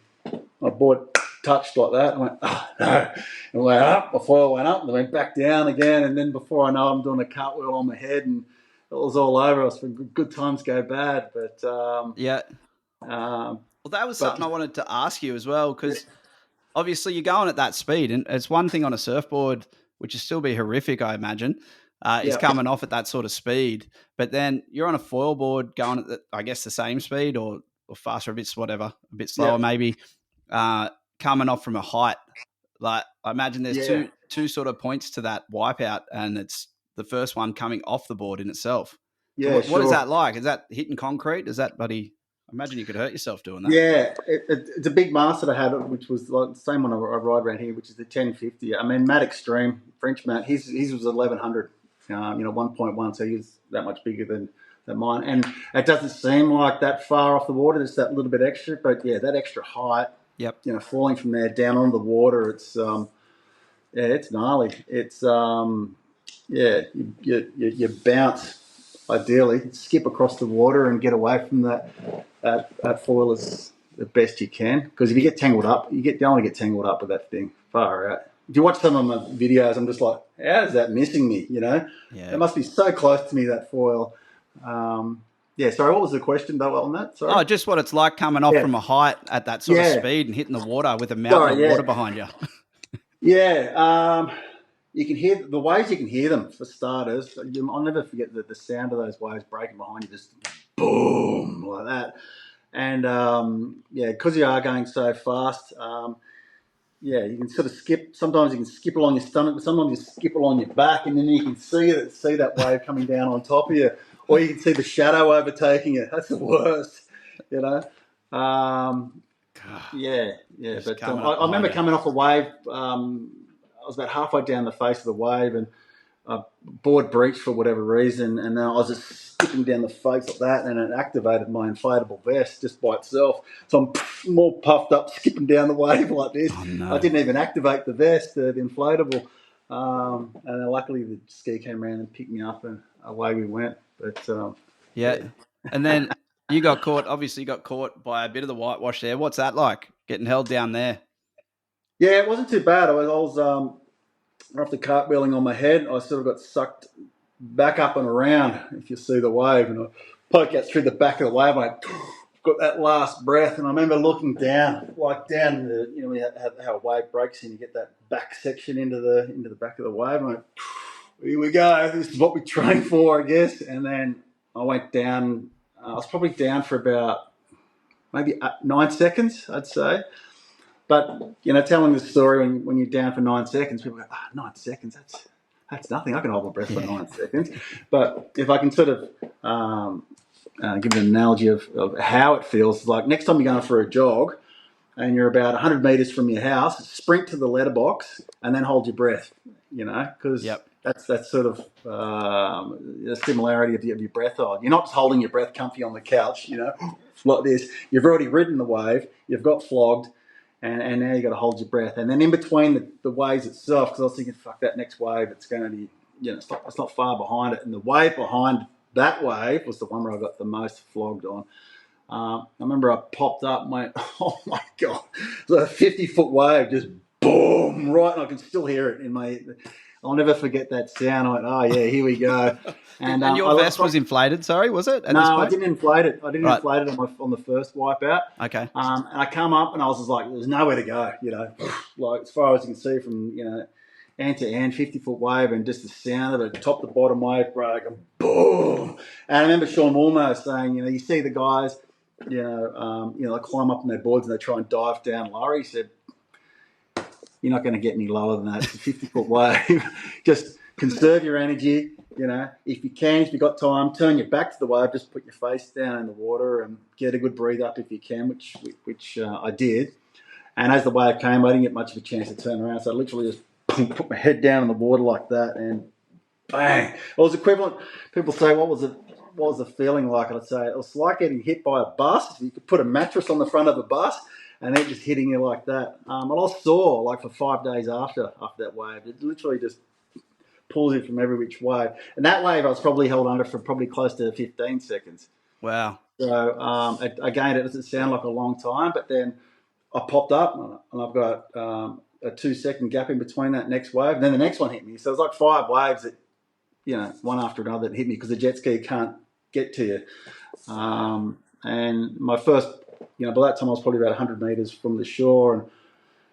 my board touched like that. I went, oh no, and went up, my foil went up, and I went back down again, and then before I know, I'm doing a cartwheel on my head, and was all over us. For good times go bad, but Yeah. um, Well, that was but something I wanted to ask you as well, because obviously you're going at that speed, and it's one thing on a surfboard, which would still be horrific, I imagine, is yeah, coming off at that sort of speed. But then you're on a foil board going at, I guess, the same speed or faster, a bit, whatever, a bit yeah, slower maybe, coming off from a height. Like, I imagine there's yeah, two sort of points to that wipeout, and it's the first one coming off the board in itself. So yeah, what is sure. that like? Is that hitting concrete? Is that, buddy? I imagine you could hurt yourself doing that. Yeah, it's a big master that I had, which was like the same one I ride around here, which is the 1050. I mean, Matt Extreme, French Matt, his was 1100, 1.1, so he's that much bigger than mine. And it doesn't seem like that far off the water, it's that little bit extra, but yeah, that extra height, Yep. falling from there down onto the water, it's gnarly. It's, you bounce, ideally, skip across the water and get away from that foil as the best you can. Because if you get tangled up, don't want to get tangled up with that thing. Far out. If you watch some of my videos, I'm just like, how is that missing me? Yeah. It must be so close to me, that foil. Sorry, what was the question though on that? Sorry. Oh, just what it's like coming off from a height at that sort of speed and hitting the water with a mountain of water behind you. Yeah. You can hear the waves. You can hear them for starters. I'll never forget the sound of those waves breaking behind you, just boom like that. And because you are going so fast, you can sort of skip. Sometimes you can skip along your stomach, but sometimes you skip along your back, and then you can see that wave coming down on top of you, or you can see the shadow overtaking you. That's the worst, But I remember coming off a wave. I was about halfway down the face of the wave, and board breached for whatever reason, and I was just skipping down the face like that, and it activated my inflatable vest just by itself. So I'm more puffed up, skipping down the wave like this. Oh, no. I didn't even activate the vest, the inflatable, and then luckily the ski came around and picked me up, and away we went. But and then you got caught. Obviously, you got caught by a bit of the whitewash there. What's that like, getting held down there? Yeah, it wasn't too bad. I was after cartwheeling on my head, I sort of got sucked back up and around, if you see the wave, and I poke out through the back of the wave, and I got that last breath, and I remember looking down how a wave breaks and you get that back section into the back of the wave, and I went, here we go, this is what we train for, I guess. And then I went down, I was probably down for about maybe 9 seconds, I'd say. But, telling the story when you're down for 9 seconds, people go, 9 seconds, that's nothing. I can hold my breath for 9 seconds. But if I can sort of give an analogy of how it feels, like next time you're going for a jog and you're about 100 metres from your house, sprint to the letterbox and then hold your breath, because that's sort of the similarity of your breath hold. You're not just holding your breath comfy on the couch, like this. You've already ridden the wave, you've got flogged, and now you got to hold your breath. And then in between the waves itself, because I was thinking, fuck, that next wave, it's going to be, it's not far behind it. And the wave behind that wave was the one where I got the most flogged on. I remember I popped up and went, oh my God, it was a 50-foot wave, just boom, right, and I can still hear it in my, I'll never forget that sound. I went, oh yeah, here we go. And your vest was inflated, sorry, was it? No, I didn't inflate it. I didn't inflate it on the first wipeout. Okay. And I come up and I was just like, there's nowhere to go, like as far as you can see from, end to end, 50-foot wave, and just the sound of it, top to bottom wave break, and boom. And I remember Sean Woolmer saying, you see the guys, they climb up on their boards and they try and dive down lower. He said, you're not going to get any lower than that. It's a 50-foot wave. Just conserve your energy. If you can, if you've got time, turn your back to the wave, just put your face down in the water and get a good breathe up if you can, which I did. And as the wave came, I didn't get much of a chance to turn around. So I literally just put my head down in the water like that, and bang. It was equivalent. People say, what was the feeling like? And I'd say it was like getting hit by a bus. You could put a mattress on the front of a bus and then just hitting you like that. And I was sore like for 5 days after that wave. It literally just pulls you from every which way. And that wave I was probably held under for probably close to 15 seconds. Wow. So again, it doesn't sound like a long time, but then I popped up and I've got a 2-second gap in between that next wave. And then the next one hit me. So it was like 5 waves that, one after another that hit me because the jet ski can't get to you. And my first, by that time I was probably about 100 meters from the shore, and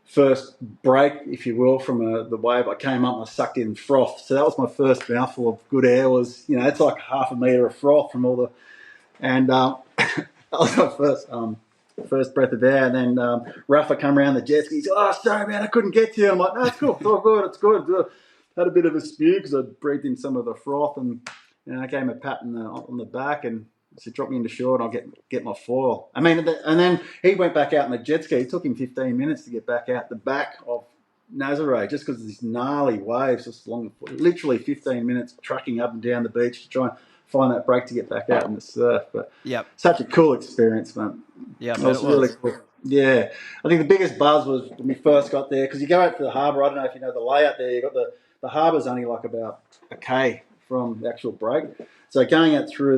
first break, if you will, from the wave, I came up and I sucked in froth. So that was my first mouthful of good air. Was it's like half a meter of froth from all the, and that was my first breath of air. And then Rafa come around the jet ski. He said, "Oh, sorry, man, I couldn't get to you." I'm like, "No, it's cool. It's all good. It's good." Had a bit of a spew because I breathed in some of the froth, and I gave him a pat on the back and said, "Drop me into shore and I'll get my foil." I mean, and then he went back out in the jet ski. It took him 15 minutes to get back out the back of Nazare just because of these gnarly waves, just long, literally 15 minutes trucking up and down the beach to try and find that break to get back out in the surf. But such a cool experience, man. Yeah, it was really cool. Yeah, I think the biggest buzz was when we first got there because you go out to the harbour. I don't know if you know the layout there. You got the harbour's only like about a K from the actual break. So going out through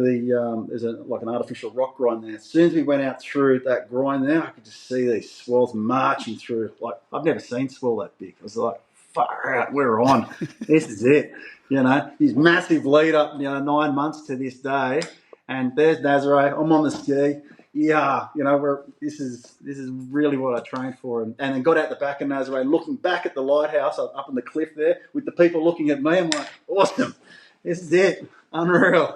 there's like an artificial rock groin there. As soon as we went out through that groin there, I could just see these swells marching through. Like I've never seen swell that big. I was like, far out, we're on. This is it. These massive lead up, 9 months to this day. And there's Nazare. I'm on the ski. Yeah, this is really what I trained for, and then got out the back of Nazare, looking back at the lighthouse up on the cliff there, with the people looking at me. I'm like, awesome, this is it, unreal.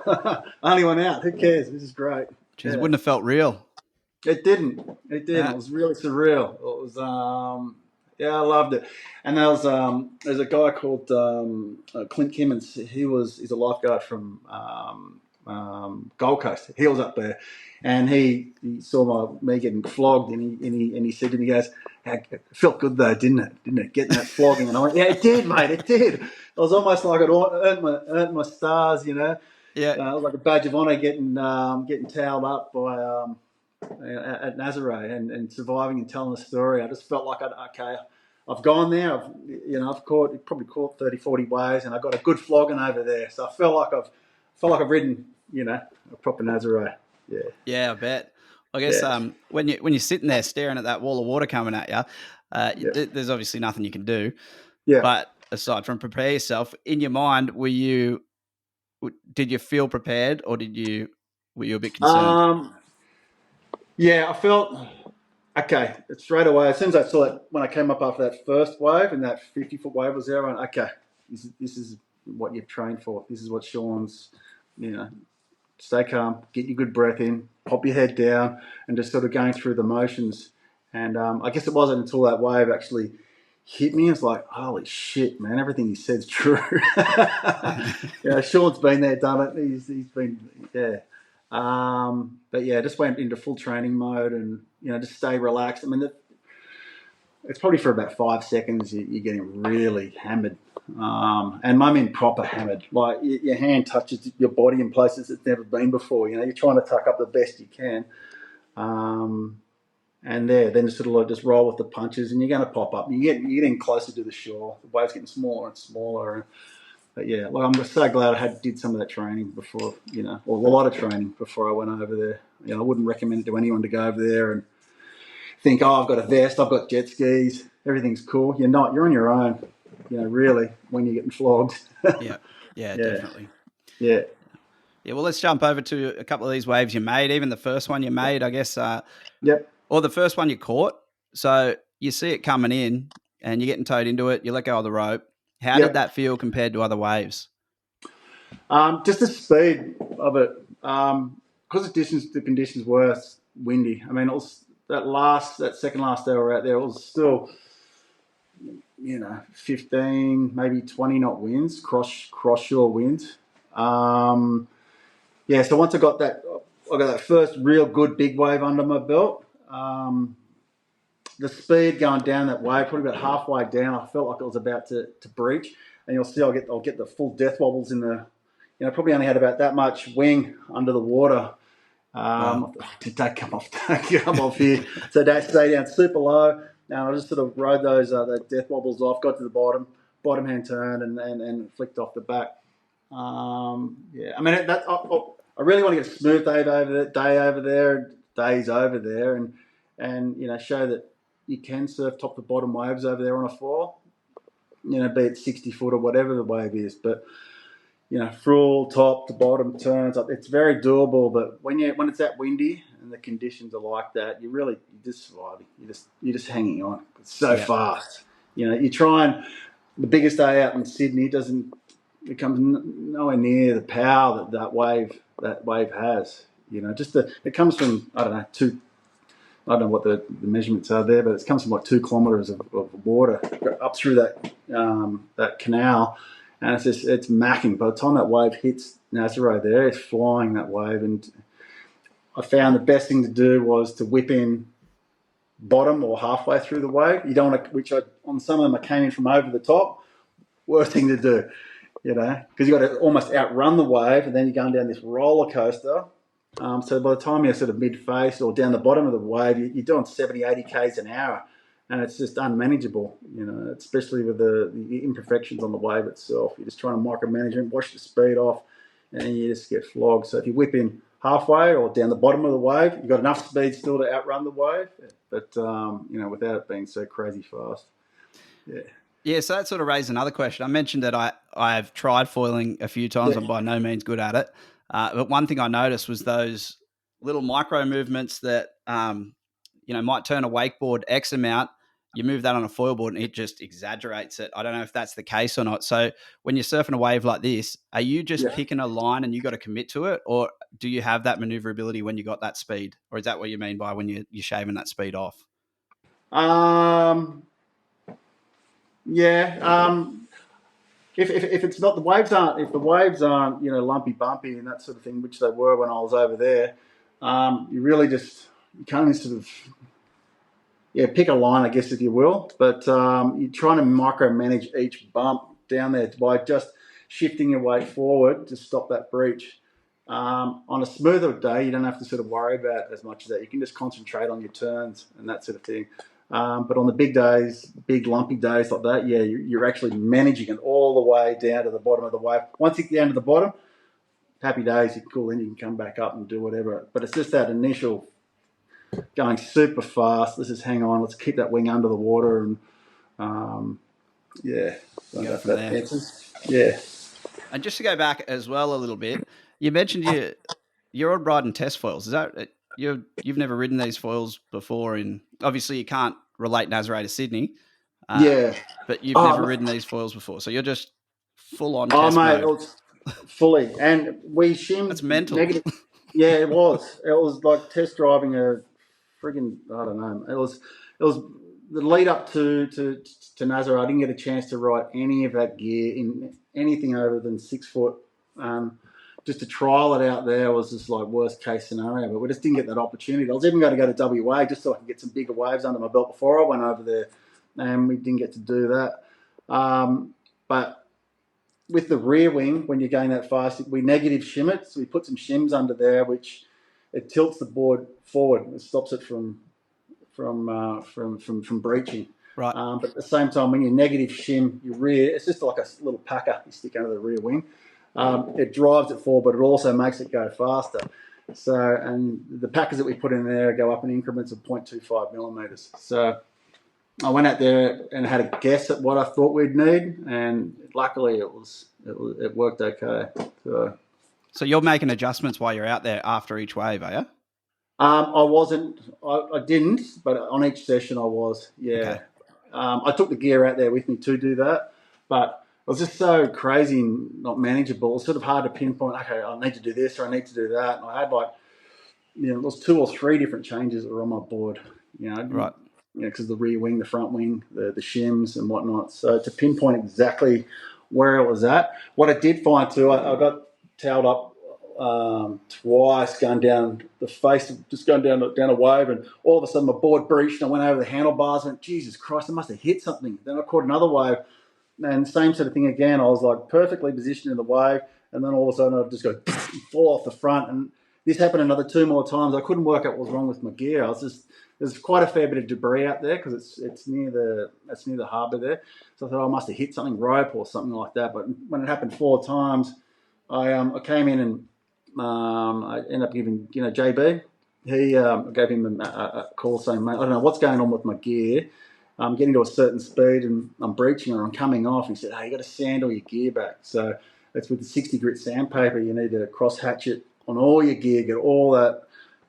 Only one out. Who cares? This is great. Jeez, it wouldn't have felt real. It didn't. It was really surreal. It was I loved it. And there's a guy called Clint Kimmins. He's a lifeguard from Gold Coast. He was up there, and he saw me getting flogged, and he said to me, he goes, "It felt good though, didn't it? Getting that flogging." And I went, "Yeah, it did, mate. It did." It was almost like it earned my stars, Yeah, it was like a badge of honour getting towelled up by at Nazare and surviving and telling the story. I just felt like I've gone there. I've probably caught 30, 40 waves, and I got a good flogging over there. So I felt like I've ridden, a proper Nazare. Yeah. Yeah, I bet. I guess when you're sitting there staring at that wall of water coming at you, there's obviously nothing you can do. Yeah. But aside from prepare yourself, in your mind, did you feel prepared, or were you a bit concerned? Yeah, I felt okay straight away. As soon as I saw it, when I came up after that first wave and that 50-foot wave was there, I went, okay, this is what you've trained for. This is what Sean's, stay calm, get your good breath in, pop your head down, and just sort of going through the motions. And I guess it wasn't until that wave actually hit me, it's like, holy shit, man, everything he said's true. Sean's been there, done it. He's been, but yeah, just went into full training mode and, just stay relaxed. I mean, it's probably for about 5 seconds you're getting really hammered. And I'm in proper hammered. Like your hand touches your body in places it's never been before. You're trying to tuck up the best you can. And then sort of like just roll with the punches, and you're going to pop up. You're getting closer to the shore. The wave's getting smaller and smaller. But yeah, I'm just so glad I did some of that training before, or a lot of training before I went over there. I wouldn't recommend it to anyone to go over there and think, oh, I've got a vest, I've got jet skis, everything's cool. You're not. You're on your own. Really, when you're getting flogged. Yeah, definitely. Yeah. Yeah, well, let's jump over to a couple of these waves you made. Even the first one you made, I guess. Yep. Or the first one you caught. So you see it coming in and you're getting towed into it. You let go of the rope. How did that feel compared to other waves? Just the speed of it. Because the conditions were windy. I mean, it was that second last day we were out there, it was still, 15, maybe 20 knot winds, cross shore winds. So once I got that first real good big wave under my belt, the speed going down that wave, probably about halfway down, I felt like it was about to breach. And you'll see I'll get the full death wobbles in the, probably only had about that much wing under the water. Don't come off here. So don't stay down super low. Now I just sort of rode those death wobbles off, got to the bottom hand turn and flicked off the back. I mean, I really want to get a smooth days over there, and show that you can surf top to bottom waves over there on a foil. Be it 60 foot or whatever the wave is, but full top to bottom turns. It's very doable, but when it's that windy and the conditions are like that, you're just surviving. You're just hanging on. It's so fast. You try and the biggest day out in Sydney becomes nowhere near the power that wave has. It comes from I don't know what the measurements are there, but it comes from like 2 kilometres of water up through that canal, and it's macking. By the time that wave hits Nazare there, it's flying that wave, and I found the best thing to do was to whip in bottom or halfway through the wave. You don't want to, on some of them I came in from over the top. Worst thing to do, because you got to almost outrun the wave, and then you're going down this roller coaster. So by the time you're sort of mid-face or down the bottom of the wave, you're doing 70, 80 k's an hour, and it's just unmanageable, especially with the imperfections on the wave itself. You're just trying to micromanage it, wash the speed off, and you just get flogged. So if you whip in halfway or down the bottom of the wave, you've got enough speed still to outrun the wave, but, without it being so crazy fast. Yeah. Yeah, so that sort of raised another question. I mentioned that I've tried foiling a few times. I'm by no means good at it. But one thing I noticed was those little micro movements that, might turn a wakeboard X amount. You move that on a foilboard and it just exaggerates it. I don't know if that's the case or not. So when you're surfing a wave like this, are you just picking a line and you got to commit to it? Or do you have that maneuverability when you got that speed? Or is that what you mean by when you're shaving that speed off? If it's not the waves aren't lumpy bumpy and that sort of thing, which they were when I was over there, you can't sort of pick a line, I guess, if you will, but you're trying to micromanage each bump down there by just shifting your weight forward to stop that breach. On a smoother day, you don't have to sort of worry about as much of that. You can just concentrate on your turns and that sort of thing. But on the big days, big lumpy days like that, you're actually managing it all the way down to the bottom of the wave. Once you get down to the bottom, happy days, you cool in, you can come back up and do whatever. But it's just that initial going super fast. Let's just hang on. Let's keep that wing under the water and Go from there. Yeah. And just to go back as well a little bit, you mentioned you're on riding test foils. Is that you've never ridden these foils before? Obviously you can't relate Nazare to Sydney. But you've never ridden these foils before, so you're just full on test mode. It was fully, and we shimmed. That's mental. Negative. Yeah, it was. It was like test driving a friggin' I don't know. It was the lead up to Nazare. I didn't get a chance to ride any of that gear in anything over than 6 foot. Just to trial it out there was just like worst case scenario, but we just didn't get that opportunity. I was even going to go to WA just so I could get some bigger waves under my belt before I went over there, and we didn't get to do that. But with the rear wing, when you're going that fast, we negative shim it. So we put some shims under there, which it tilts the board forward. It stops it from breaching. Right. But at the same time, when you negative shim your rear, it's just like a little packer you stick under the rear wing. It drives it forward, but it also makes it go faster. So, and the packers that we put in there go up in increments of 0.25 millimeters. So I went out there and had a guess at what I thought we'd need, and luckily it worked okay. So you're making adjustments while you're out there after each wave, are you? I wasn't. I didn't, but on each session I was. Yeah. Okay. I took the gear out there with me to do that, but it was just so crazy and not manageable. It was sort of hard to pinpoint, okay, I need to do this or I need to do that. And I had there was 2 or 3 different changes that were on my board, Right. Because the rear wing, the front wing, the shims and whatnot. So to pinpoint exactly where it was at. What I did find too, I got towed up twice going down the face, just going down a wave, and all of a sudden my board breached and I went over the handlebars and went, Jesus Christ, I must have hit something. Then I caught another wave. And same sort of thing again. I was like perfectly positioned in the wave, and then all of a sudden I'd just go fall off the front. And this happened another 2 more times. I couldn't work out what was wrong with my gear. There's quite a fair bit of debris out there because it's near the harbour there. So I thought I must have hit something, rope or something like that. But when it happened 4 times, I came in and I ended up giving JB. I gave him a call saying, mate, I don't know what's going on with my gear. I'm getting to a certain speed and I'm breaching or I'm coming off. And he said, hey, you got to sand all your gear back. So it's with the 60 grit sandpaper. You need to cross hatch it on all your gear, get all that,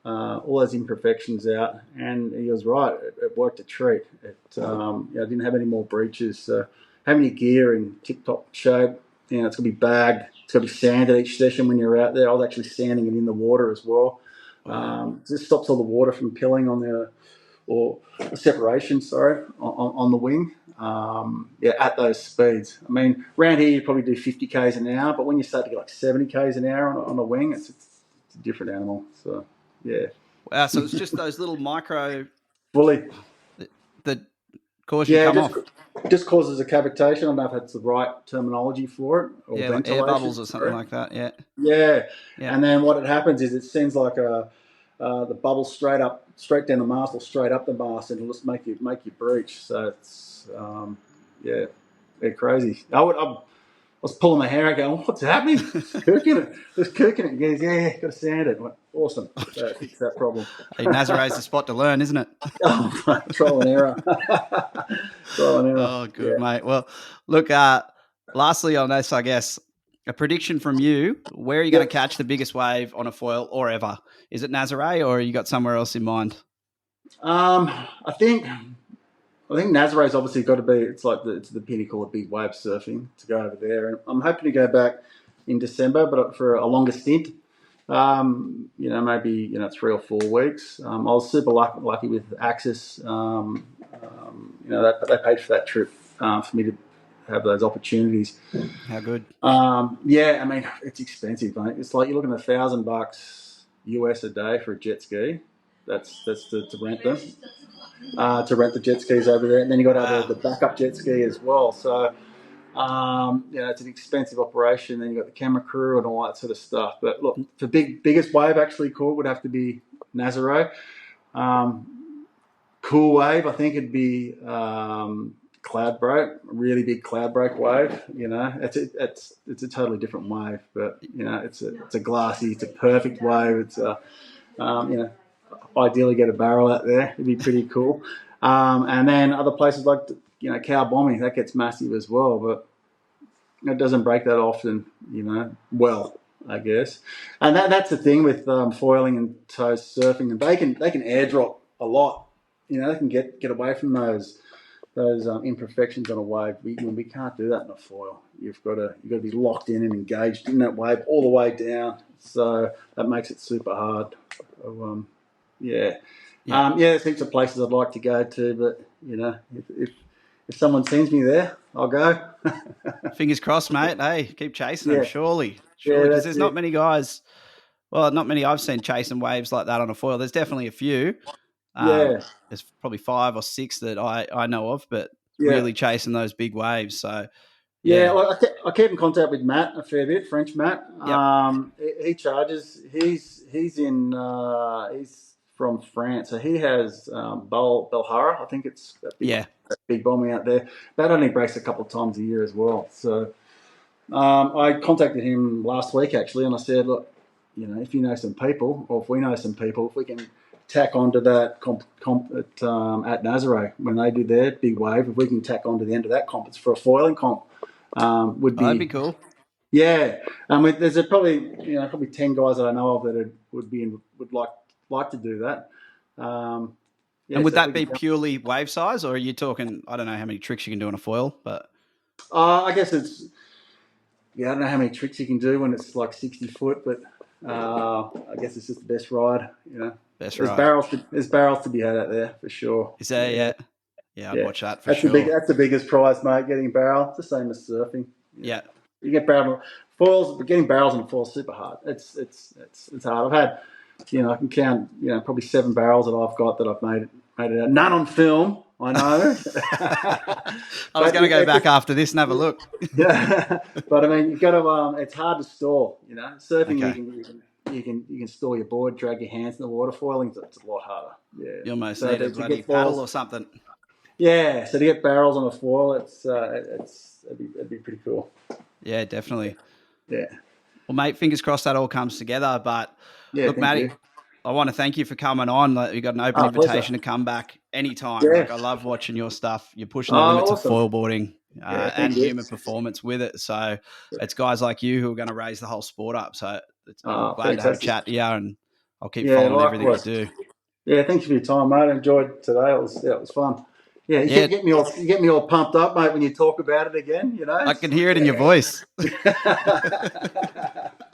all those imperfections out. And he was right; it worked a treat. I didn't have any more breaches. So having your gear in tip-top shape, it's gonna be bagged. It's gonna be sanded each session when you're out there. I was actually sanding it in the water as well. This stops all the water from pilling on or separation, on the wing. At those speeds. I mean, around here you probably do 50 k's an hour, but when you start to get like 70 k's an hour on a wing, it's a different animal. So yeah. Wow. So it's just those little micro Fully. that cause you to come off. Just causes a cavitation. I don't know if that's the right terminology for it, or like air bubbles or something like that. Yeah. And then what happens is it sends like the bubble straight down the mast or straight up the mast, and it'll just make you breach. So it's they're crazy. I was pulling my hair out going, what's happening? Just cooking it. He goes, yeah, got to sand it. I went, awesome. So fix that problem. Hey, Nazare's the spot to learn, isn't it? Trial and error. Oh, good, mate. Well, look, lastly on this, I guess, a prediction from you. Where are you going to catch the biggest wave on a foil or ever? Is it Nazare, or you got somewhere else in mind? I think Nazare's obviously got to be. It's like it's the pinnacle of big wave surfing to go over there, and I'm hoping to go back in December, but for a longer stint. Maybe 3 or 4 weeks. I was super lucky with Access. They paid for that trip for me to have those opportunities. How good? I mean, it's expensive, mate. It's like you're looking at $1,000 US a day for a jet ski. That's to rent them. To rent the jet skis over there, and then you got to have the backup jet ski as well. So, it's an expensive operation. Then you got the camera crew and all that sort of stuff. But look, the biggest wave actually caught would have to be Nazare. Cool wave, I think it'd be cloud break, a really big cloud break wave. It's a totally different wave, but it's a glassy, it's a perfect wave. It's ideally get a barrel out there. It'd be pretty cool. And then other places like cow bombing, that gets massive as well, but it doesn't break that often. Well, I guess. And that's the thing with foiling and tow surfing, and they can airdrop a lot. They can get away from those imperfections on a wave. We can't do that in a foil. You've got to be locked in and engaged in that wave all the way down. So that makes it super hard. So, there's heaps of places I'd like to go to, but if someone sends me there, I'll go. Fingers crossed, mate. Hey, keep chasing them, surely. Because there's not many guys. Well, not many I've seen chasing waves like that on a foil. There's definitely a few. There's probably 5 or 6 that I know of, but really chasing those big waves. So well, I keep in contact with Matt a fair bit, French Matt. He charges. He's from France, so he has Belhara. I think it's that big bombing out there. That only breaks a couple of times a year as well. So I contacted him last week actually, and I said, look, if you know some people, or if we know some people, if we can tack onto that comp at Nazare when they do their big wave, if we can tack onto the end of that comp, it's for a foiling comp. That'd be cool. Yeah, there's probably 10 guys that I know of that would like to do that. And would that be purely wave size, or are you talking? I don't know how many tricks you can do on a foil, but I guess it's I don't know how many tricks you can do when it's like 60 foot, but I guess it's just the best ride. There's barrels to be had out there for sure. Is there? Yeah, I'd watch that for sure. That's the biggest prize, mate. Getting a barrel. It's the same as surfing. Yeah. You get barrel foils, but getting barrels on foils is super hard. It's hard. I've had, I can count, probably 7 barrels that I've got that I've made it out. None on film, I know. I was going to go back after this and have a look. Yeah, but I mean, you've got to. It's hard to store. Surfing you can store your board, drag your hands in the water. Foiling, it's a lot harder. Yeah, you almost need a bloody paddle or something. Yeah, so to get barrels on a foil, it'd be pretty cool. Yeah, definitely. Yeah. Well, mate, fingers crossed that all comes together. But look, Matty, I want to thank you for coming on. You got an open invitation to come back anytime. Yeah. I love watching your stuff. You're pushing the limits of foilboarding. and human performance with it. So it's guys like you who are going to raise the whole sport up. So I'm glad to have a chat to you, and I'll keep following everything you do. Yeah, thanks for your time, mate. I enjoyed today. It was fun. Yeah, you get me all pumped up, mate, when you talk about it again. You know, I can hear it in your voice.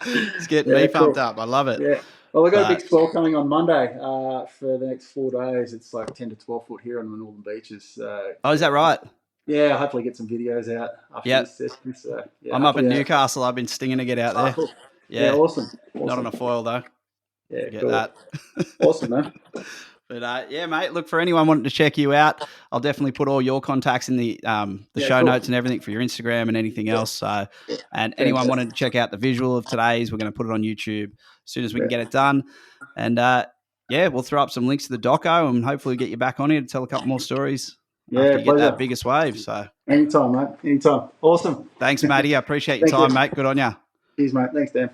It's getting me pumped up. I love it. Yeah. Well, I got a big swell coming on Monday for the next 4 days. It's like 10 to 12 foot here on the northern beaches. Oh, is that right? Yeah, hopefully get some videos out after this session. So, I'm up in Newcastle. I've been stinging to get out there. Cool. Yeah, awesome. Not on a foil though. Yeah, get that. Awesome, man. But yeah, mate. Look, for anyone wanting to check you out, I'll definitely put all your contacts in the show notes and everything for your Instagram and anything else. So, and anyone wanting to check out the visual of today's, we're going to put it on YouTube as soon as we can get it done. And we'll throw up some links to the doco and hopefully get you back on here to tell a couple more stories after you get that biggest wave. So, anytime, mate. Anytime. Awesome. Thanks, Matty. I appreciate your time, mate. Good on you. Cheers, mate. Thanks, Dan.